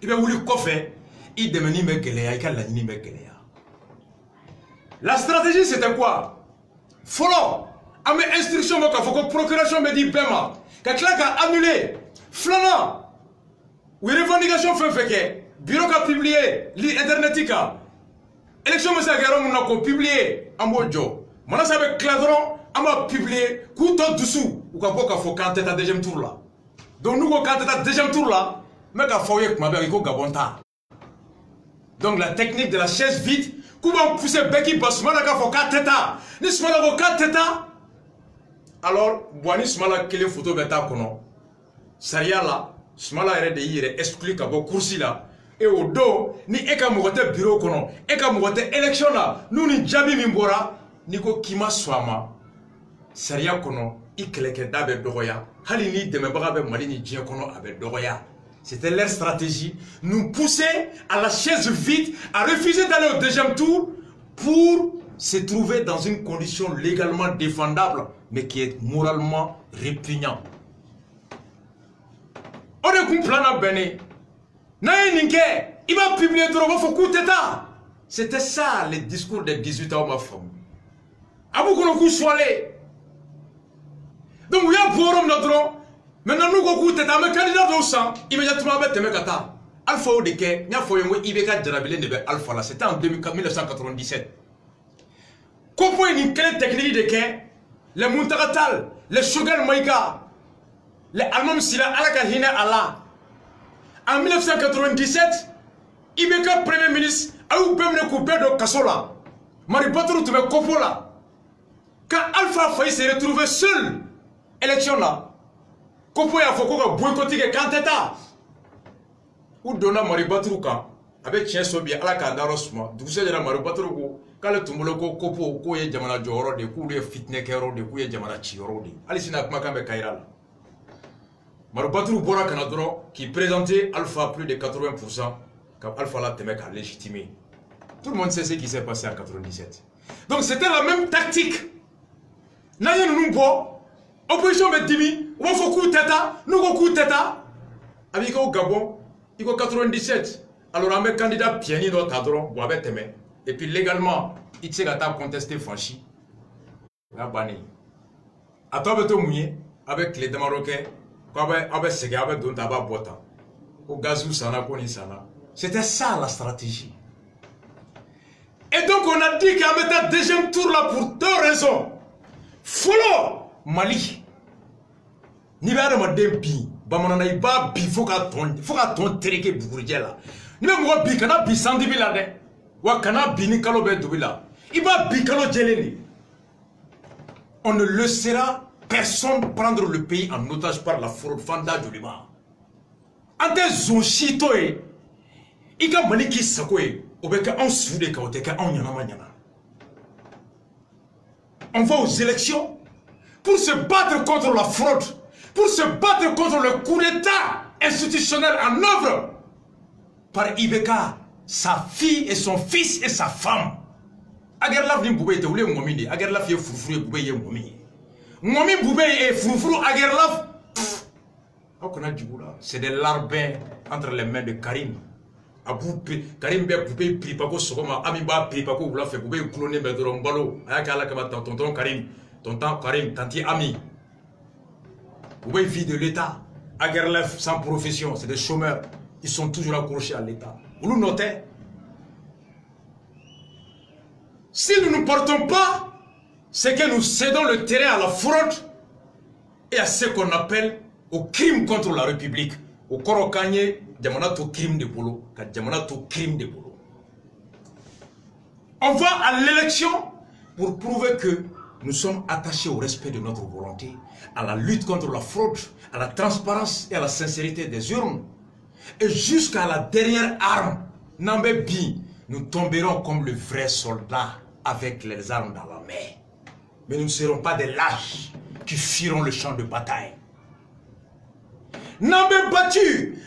il veut voulu coffrer, il demande me gelea, il a me gelea. La stratégie c'était quoi? Follow, à mes instructions, il faut que procuration me dit Bema, que Clark a annulé, Flana, ou revendication fait bureau a publié, l'internetica. Élection M. Garon a publié en Bojo. Maintenant, avec Cladron, on a publié couteau dessous. Ou qu'on peut faut quand à deuxième tour là. Donc, nous, quand à deuxième tour là, mais qu'à foyer que ma belle Gabonta. Donc, la technique de la chaise vide, comment pousser Becky Bosman à faut quand teta. Ni ce moment quand teta. Alors, Boani Smala qui les photos bêta kono. Saria là, Smala est de hier, explique à vos coursis là. Et au dos, ni eka mogote bureau kono, eka mogote élection là, nous ni jabi mimbora, ni ko kima swama, saria kono, ikeleke dabe dogoya, halini demebaga be malini djien kono abe dogoya. C'était leur stratégie, nous pousser à la chaise vide, à refuser d'aller au deuxième tour pour se trouver dans une condition légalement défendable, mais qui est moralement répugnant. On est complètement béni. Il va publier trop, c'était ça le discours des 18 ans, ma femme. Abou Konokou soalé. Donc, il y a un forum maintenant nous, Goku, t'es un candidat de sang, immédiatement avec tes mekata. Alpha Odeke, n'a foyé Ibeka Djarabile de Alpha là, c'était en 1997. Kopo est une clé technique de Ken, les Muntaratal, les Shogun Maïga, les Almam Sila Alakahina Allah. En 1997, Ibeka Premier ministre a eu Bemne Coupé de Kassola. Mari Batrou Toubé Kopo là. Quand Alpha Faye s'est retrouvé seul, élection là, Kopo a fait quoi boycotter Kanteta. Ou donna Mari Batrou quand, avec Chien Sobi, Alakandorosma, d'où c'est de la Mari Batrou. Quand le tumboloko kopo koye jamana joro de kouye fitne kero de kouye jamana chiro de alisina kumakambe kaira Marubatru Bora Kanadro qui présentait Alpha plus de 80% quand Alpha la Temek a légitimé. Tout le monde sait ce qui s'est passé en 97. Donc c'était la même tactique. Naye nous bo opposition met dimi ou faut coup teta nous coup teta avec au Gabon il 97 alors un candidat pieni dans cadre ou avec Temek. Et puis légalement, il s'est contesté Fanchi. La banni. À toi, tu mouillé avec les Marocains, avec ce gars, avec Dontaba Bota, au gazou sana, koni sana. C'était ça la stratégie. Et donc on a dit qu'à mettre un deuxième tour là pour deux raisons. Follow Mali. Ni va demander bi, bamanana iba bi faut qu'à ton tereke bourdier là. Ni va moi bi kana bi sandi bi là de. On ne laissera personne prendre le pays en otage par la fraude fanda du Liban. Ante zonchitoe, ika maniki sakoe, obeka on soude kaoteka on yana manyana. On va aux élections pour se battre contre la fraude, pour se battre contre le coup d'état institutionnel en œuvre par Ibeka. Sa fille et son fils et sa femme. Agerlaf ni boubé te oule mwamini. Agerlaf ye furufuru ye boubé ye mwamini. Mwami boubé ye furufuru Agerlaf. C'est des larbins entre les mains de Karim. Karim be boubé pripako sokoma. Amiba pripako oula fe boubé cloné bedron balo. Ayaka ala kama tonton Karim. Tonton Karim, tanti ami. Boubé vit de l'État. Agerlaf sans profession, c'est des chômeurs. Ils sont toujours accrochés à l'État. Vous nous notez? Si nous ne portons pas, c'est que nous cédons le terrain à la fraude et à ce qu'on appelle au crime contre la République. Au Korokanye, Djamanato crime de boulot. Djamanato crime de boulot. On va à l'élection pour prouver que nous sommes attachés au respect de notre volonté, à la lutte contre la fraude, à la transparence et à la sincérité des urnes. Et jusqu'à la dernière arme, Nambebi, nous tomberons comme le vrai soldat avec les armes dans la main. Mais nous ne serons pas des lâches qui fuiront le champ de bataille. Nambe battu,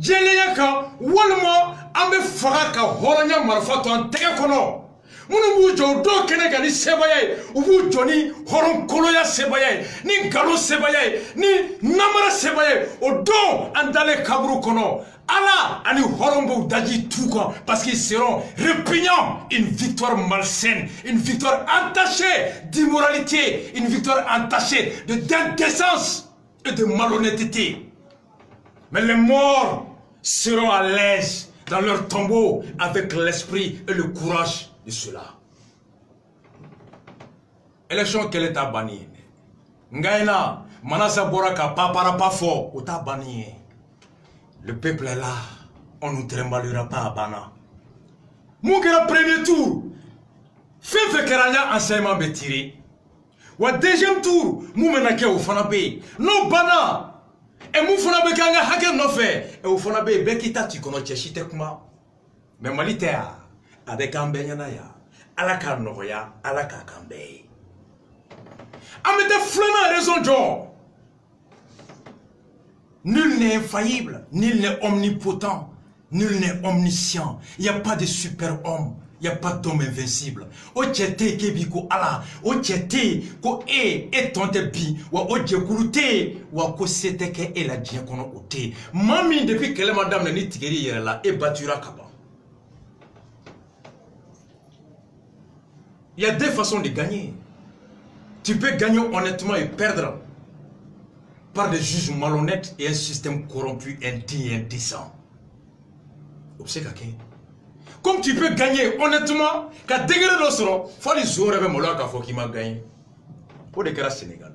Djeleyaka, Walma, Ambe Faraka, Horanya Marfato, Antegakono. Munu bujo do kene gani sebaye ubu joni horon koloya sebaye ni galo sebaye ni namara sebaye o don andale kaburu kono ala ani horombo daji tuka parce qu'ils seront répugnants. Une victoire malsaine, une victoire entachée d'immoralité, une victoire entachée d'indécence et de malhonnêteté. Mais les morts seront à l'aise dans leur tombeau avec l'esprit et le courage de cela. Élection qu'elle est à bannir. Ngaïna, Manasa Boraka, Papara pas fort, ou ta bannir. Le peuple est là, on ne nous trimbalera pas à Bana. Moukera premier tour, fait Keranya enseignement bétiré. Ou deuxième tour, Moumenake ou Fanabe. Non Bana. Et Moufanabe Kanga Haken no fait. Et ou Fanabe Bekita Tikono Tchechitekma. Mais Malitea. Avec un benyanaya, alaka noya, alaka kambe. Amete flana raison John. Nul n'est infaillible, nul n'est omnipotent, nul n'est omniscient. Il n'y a pas de super-homme, il n'y a pas d'homme invincible. Ochete kebiko ala, ochete ko et tonte bi, wa ojekurute, wa ko seteke et la diakono ote. Mami depuis que la madame n'est tigeri yere là et battura kaba. Il y a deux façons de gagner. Tu peux gagner honnêtement et perdre par des juges malhonnêtes et un système corrompu, indigne et indécent. Comme tu peux gagner honnêtement, qu'à dégueuler l'osro, il faut les joueurs avec Moloka qu'il faut qu'il m'a gagné. Pour des cas Sénégal.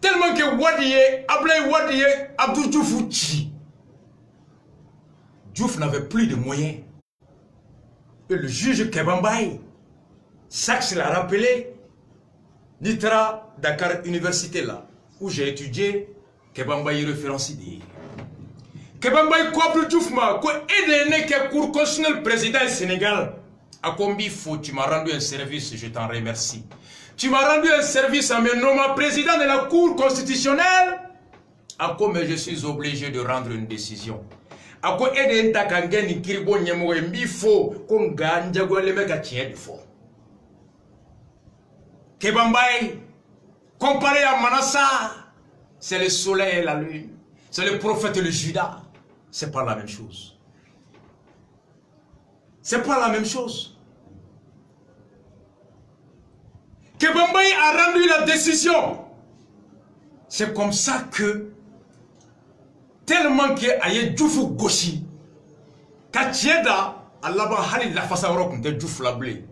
Tellement que Wadiye, Ablaye Wadiye, Abdou Diouf Uchi. Diouf n'avait plus de moyens. Et le juge Kebambaye, Sachs l'a rappelé, Nitra, Dakar Université là, où j'ai étudié, Kebambaye référencie. Kebambaye quoi plus Diouf ma, quoi aider que cour constitutionnel président Sénégal. À combien faut, tu m'as rendu un service, je t'en remercie. Tu m'as rendu un service en me nommant président de la Cour constitutionnelle. À quoi je suis obligé de rendre une décision. À quoi aider un takangeni kiribo nyemo mbifo konga njago lemeka tiens fo. Kebambaye comparé à Manassa, c'est le soleil et la lune, c'est le prophète et le Judas. C'est pas la même chose. C'est pas la même chose. Kebambaye a rendu la décision. C'est comme ça que, tellement que aye Diouf Goshi, Katieda, Allah ba hali la façon de Diouf la blé.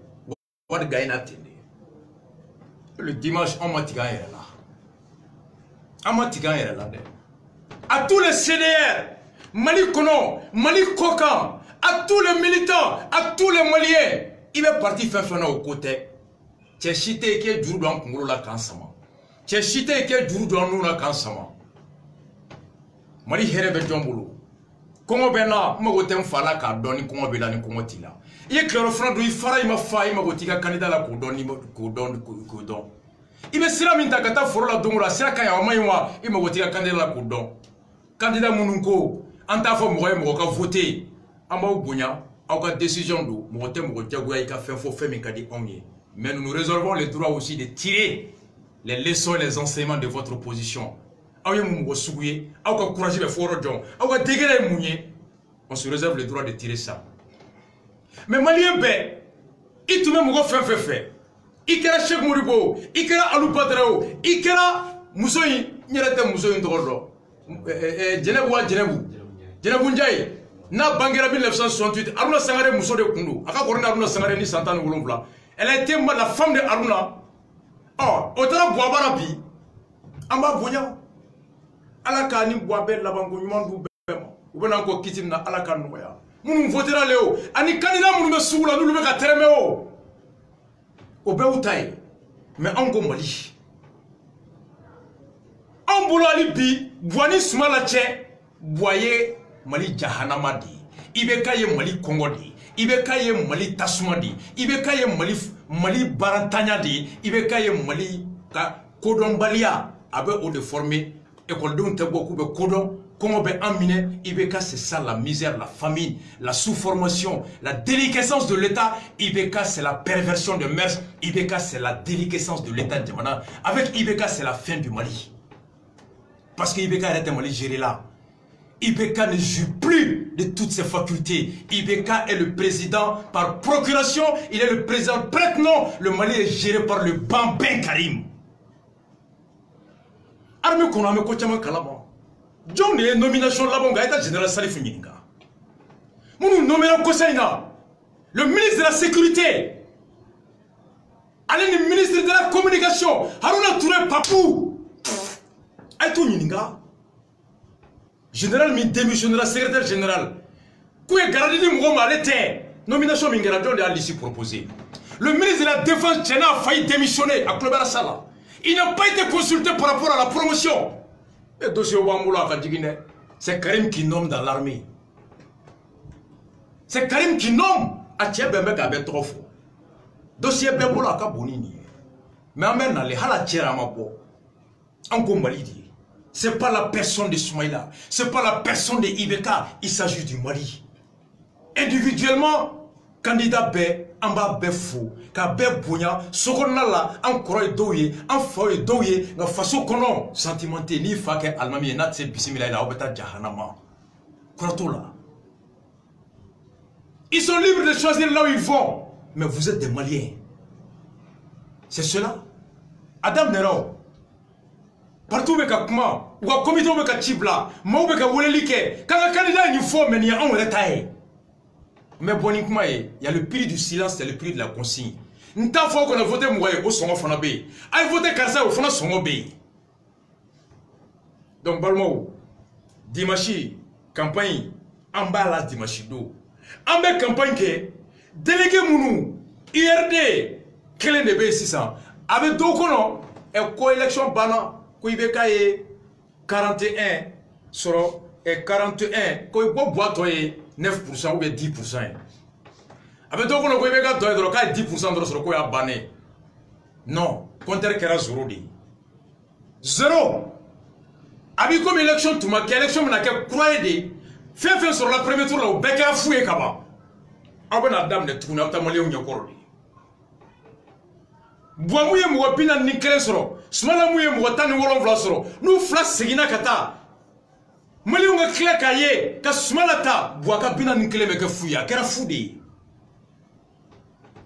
What gagne à le dimanche, on m'a tigé là. On m'a tigé là. À tous les CDR, Mali Kono, Mali Kokan, à tous les militants, à tous les Maliens, il est parti faire au côté. Tu chité que du dans Kongolo la kansama. Tu chité que du dans nous la kansama. Mali herebe jombulo. Kongo bena magotem fala ka doni kongo bela ni kongo tila. Ye claro frando i fara ima fa ima gotika candidat la ko doni ko don. Ibe sira min takata forola dongola sira kaya wa maywa ima gotika candidat la ko don. Candidat mununko anta fo mo ka voter. Amba bonya au ka décision do mo te mo jagoya i ka fait fo fait min ka di onye. Mais nous nous réservons le droit aussi de tirer les leçons et les enseignements de votre opposition. On se réserve le droit de tirer ça. Mais Malien B, il tout même fait. Il kera Cheikh Mouribo, il kera Alou Padrao, il kera Moussoui, Nyerete Moussoui Ndoro, Djenebou Ndiaye, na Banguera 1968, Aruna Sangare Mousso de Koundou, Aka Korona Aruna Sangare ni Santane Goulomvla. Elle a été la femme de Aruna. Oh, autant Boabara bi, Amba Bouya. Alaka ni Boabel la bango yumandu bema. Ou bien encore kitim na alaka noya. Moun votera leo. Ani candidat moun me soula nous le ka termeo. Obe outai. Mais ango Mali. Ambulo ali bi, Boani Soumala Tche, Boye Mali Jahanamadi. Ibeka ye Mali Kongodi. Ibeka ye Mali Tasumadi. Ibeka ye Mali Barantanyadi. Ibeka ye Mali Kodon Balia. Abe ou de former. École de beaucoup de Kodon. Comment ben amine. Ibeka c'est ça la misère, la famine, la sous-formation, la déliquescence de l'État. Ibeka c'est la perversion de mœurs. Ibeka c'est la déliquescence de l'État de Mana. Avec Ibeka c'est la fin du Mali. Parce que Ibeka arrête Mali géré là. Ibeka ne joue plus de toutes ses facultés. Ibeka est le président par procuration. Il est le président prête non. Le Mali est géré par le Bambin Karim. Armée qu'on a mis Kochama Kalaba. John est nomination de la banque État général Salif Nyinga. Nous nommons Kosaina, le ministre de la Sécurité. Allez, le ministre de la Communication. Haruna Touré Papou. Aïtou Nyinga. Général mi démissionnera secrétaire général. Koué Garadini Mouroma l'été. Nomination Mingara John de Alici proposée. Le ministre de la Défense Tchena a failli démissionner à Klobara Sala. Il n'a pas été consulté par rapport à la promotion. Et dossier Wamboula Kadjigine, c'est Karim qui nomme dans l'armée. C'est Karim qui nomme à Tchébembe Gabé Trofo. Dossier Bemboula Kabonini. Mais en même temps, les Halatiera Mapo, en Gomalidi. C'est pas la personne de Soumaïla, c'est pas la personne de Ibeka, il s'agit du Mali. Individuellement, candidat B, en bas B fou, car B Bouya, Sokonala, en Koroy Doye, en Foy Doye, la façon qu'on sentimenté, ni Fake Almami, Natse Bissimila, la Obeta Jahanama. Krotola. Ils sont libres de choisir là où ils vont, mais vous êtes des Maliens. C'est cela. Adam Nero. partout be ka kuma ou ka comité be ka cibla mo be ka weleli ke kanga candidat ni fo men ya on retaye mais boni kuma il y a le prix du silence, c'est le prix de la consigne. Nta fo ko na voter mo o songo fana be ay voter karsa o fana songo be. Donc balmo dimanche campagne en bas la dimanche do en bas campagne ke délégué munu IRD kelen de be 600 avec do kono e ko élection bana ko ibe kaye 41 soro et 41 ko bo boato ye 9% ou bien 10%. Avec donc on a ka 10% soro ko ya bané. Non, contraire kera zéro di. Zéro. Abi comme élection tout ma élection na ke croire de fait sur la première tour là au beka foué kaba. Abana dame de tourner ta molé on yakoro. Boamouye mo bina ni kele soro. Smala mouye mo tani wolon vla soro. Nou flas segina kata. Mali on a clé kaye ka smalata boaka bina ni kele me ke fouya kera foudi.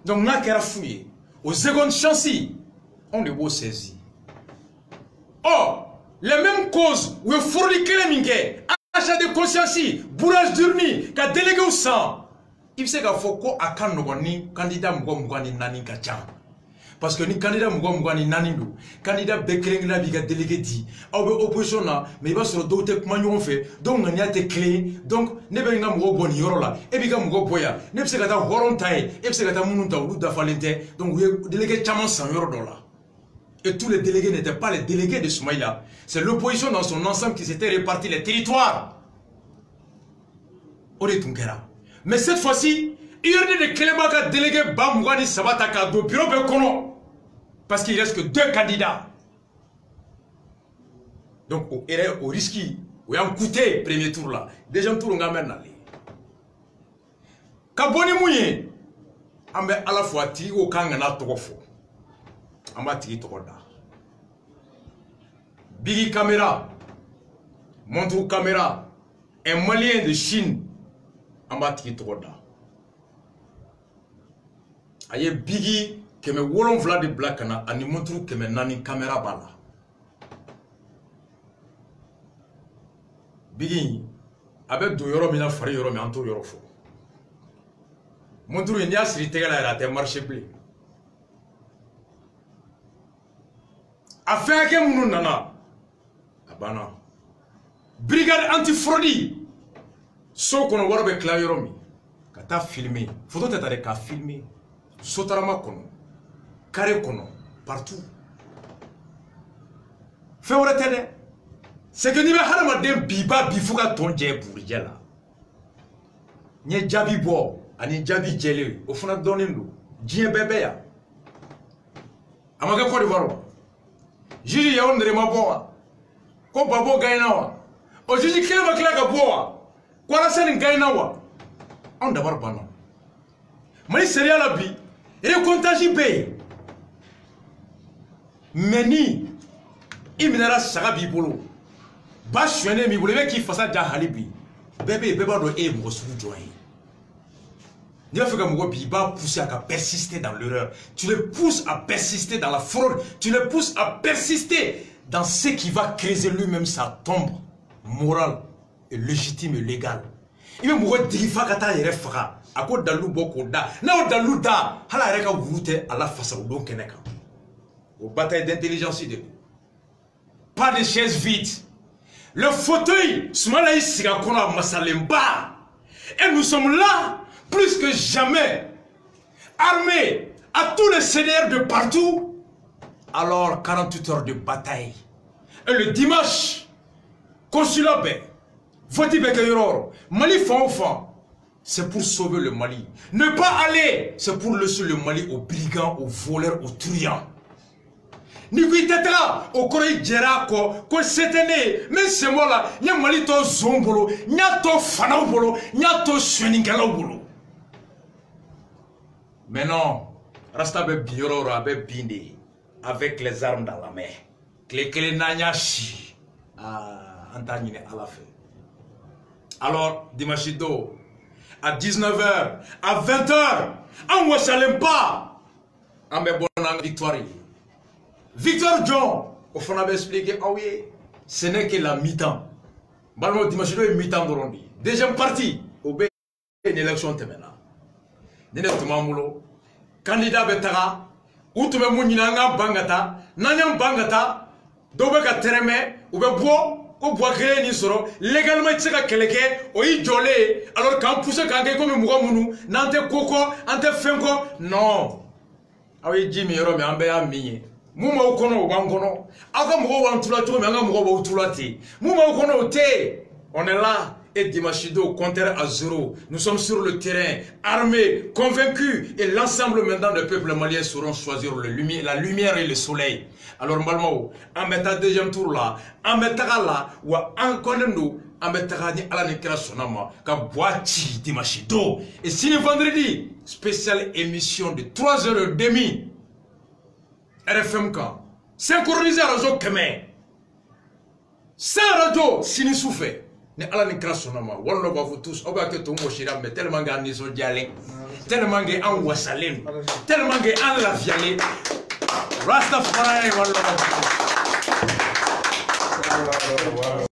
Donc là kera fouye. Aux secondes chances on les beau saisi. Oh, les mêmes causes où il faut les kele minge, achat de conscience, bourrage d'urni, ka délégué au sang. Il sait qu'il faut qu'on a candidat mugani nani kacha. Parce que ni candidat mugani nani do, candidat bekeleng la biga délégué dit, ou opposition là, mais il va sur d'autres comment fait, donc on y a des clés, donc ne be nga mugo boni yoro la, e biga mugo boya, ne be se kata horontae, e be se kata mununta ou da falente, donc we délégué chaman sans yoro dola. Et tous les délégués n'étaient pas les délégués de Soumaïla. C'est l'opposition dans son ensemble qui s'était réparti les territoires. Mais cette fois-ci, il y a des Kélémaka délégués Bamouani Sabataka do bureau Bekono. Parce qu'il ne reste que 2 candidats. Donc, au risque, il y a un coûté premier tour là. Deuxième tour, on va maintenant aller. Kaboni Mouye, on va à la fois tirer au Kangana Togofo. On va tirer Togoda. Bigi caméra, montre caméra, un Malien de Chine, on va tirer Togoda. Aye Bigi, que me wolon vla de Blackana, ani montre que me nani caméra bala. Bigi, avec do yoro mina fari yoro mi anto yoro fo. Montre une yasri tegala la te marché blé. Affaire que mounou nana. Abana. Brigade antifraude. So kono warbe klayoromi. Kata filmer. Photo tete ka filmer. Sotarama kono. Carré kono. Partout. Fait ou retene. C'est que ni be halama dem biba bifuka tonje bourja la. Nye jabi bo. Ani jabi jele. Ofuna donendo. Dien bébé ya. Amaka Côte d'Ivoire. Jiji ya ondre maboa. Ko babo gainawa. O jiji kile makila ka boa. Ko la sen gainawa. On d'abord bana. Mali seria la bi. Ele contagie be. Meni iminara saga bi bolo. Ba shwene mi bolo be ki fasa da halibi. Bébé beba do e mo su join. Tu vas pousser à persister dans l'erreur. Tu le pousses à persister dans la fraude. Tu le pousses à persister dans ce qui va créer lui-même sa tombe morale et légitime et légale. Il va mourir d'Ifakata et Refra. À cause de l'Ubokoda. N'a pas de l'Uda. Hala Reka Wouté à la face au Don Keneka. Aux batailles d'intelligence. Pas de chaises vides. Le fauteuil, Smalaï Sigakona Masalemba. Et nous sommes là. Plus que jamais, armés à tous les CDR de partout, alors 48 heures de bataille. Et le dimanche, consulat B, Voti Bekayoro, Mali Fanfan, c'est pour sauver le Mali. Ne pas aller, c'est pour laisser le Mali aux brigands, aux voleurs, aux truands. Nikuitatra, au Corée Djerako, ko setene, mais c'est moi là, y'a Mali to zombolo, y'a to fanabolo, y'a to sheningalo. Mais non, Rasta be bioro abe bindi avec les armes dans la main. Klekele nanyashi. Ah, antanine à la fin. Alors, Dimachido, à 19h, à 20h, en Wassalem pas, en me bonne victoire. Victor John, au fond, on avait expliqué, ah oui, ce n'est que la mi-temps. Balmo dimanche, il mi-temps d'Orondi. Deuxième partie, au B, une élection temena. Nene Tumamulo, candidat Betara, ou tu me mounanga bangata, n'anyam bangata, dobeka tereme, ou be bois. Ko boakere ni soro légalement tseka keleke o yi jolé alors quand pousse quand comme mugo munu nante koko ante fenko non awi jimi yoro me ambe ya miye muma ukono ubangono aka mugo wantula to me anga mugo wutulati muma ukono te on est là et Dimachido compteur à zéro. Nous sommes sur le terrain, armés, convaincus, et l'ensemble maintenant des peuples maliens sauront choisir la lumière et le soleil. Alors, Malmao, en mettant deuxième tour là, en mettant là, ou en connaissant, en mettant à la nekra sonama, qu'à boîtier Dimachido. Et si le vendredi, spéciale émission de 3h30, RFMK, synchronisé à radio Kemen, sans radio, si souffle. Ne ala ni kira sonama wallo ba fu tous oba ke to mo shira mais tellement ga ni so diale tellement ga an wasalen tellement ga an la fiale Rastafari wallo ba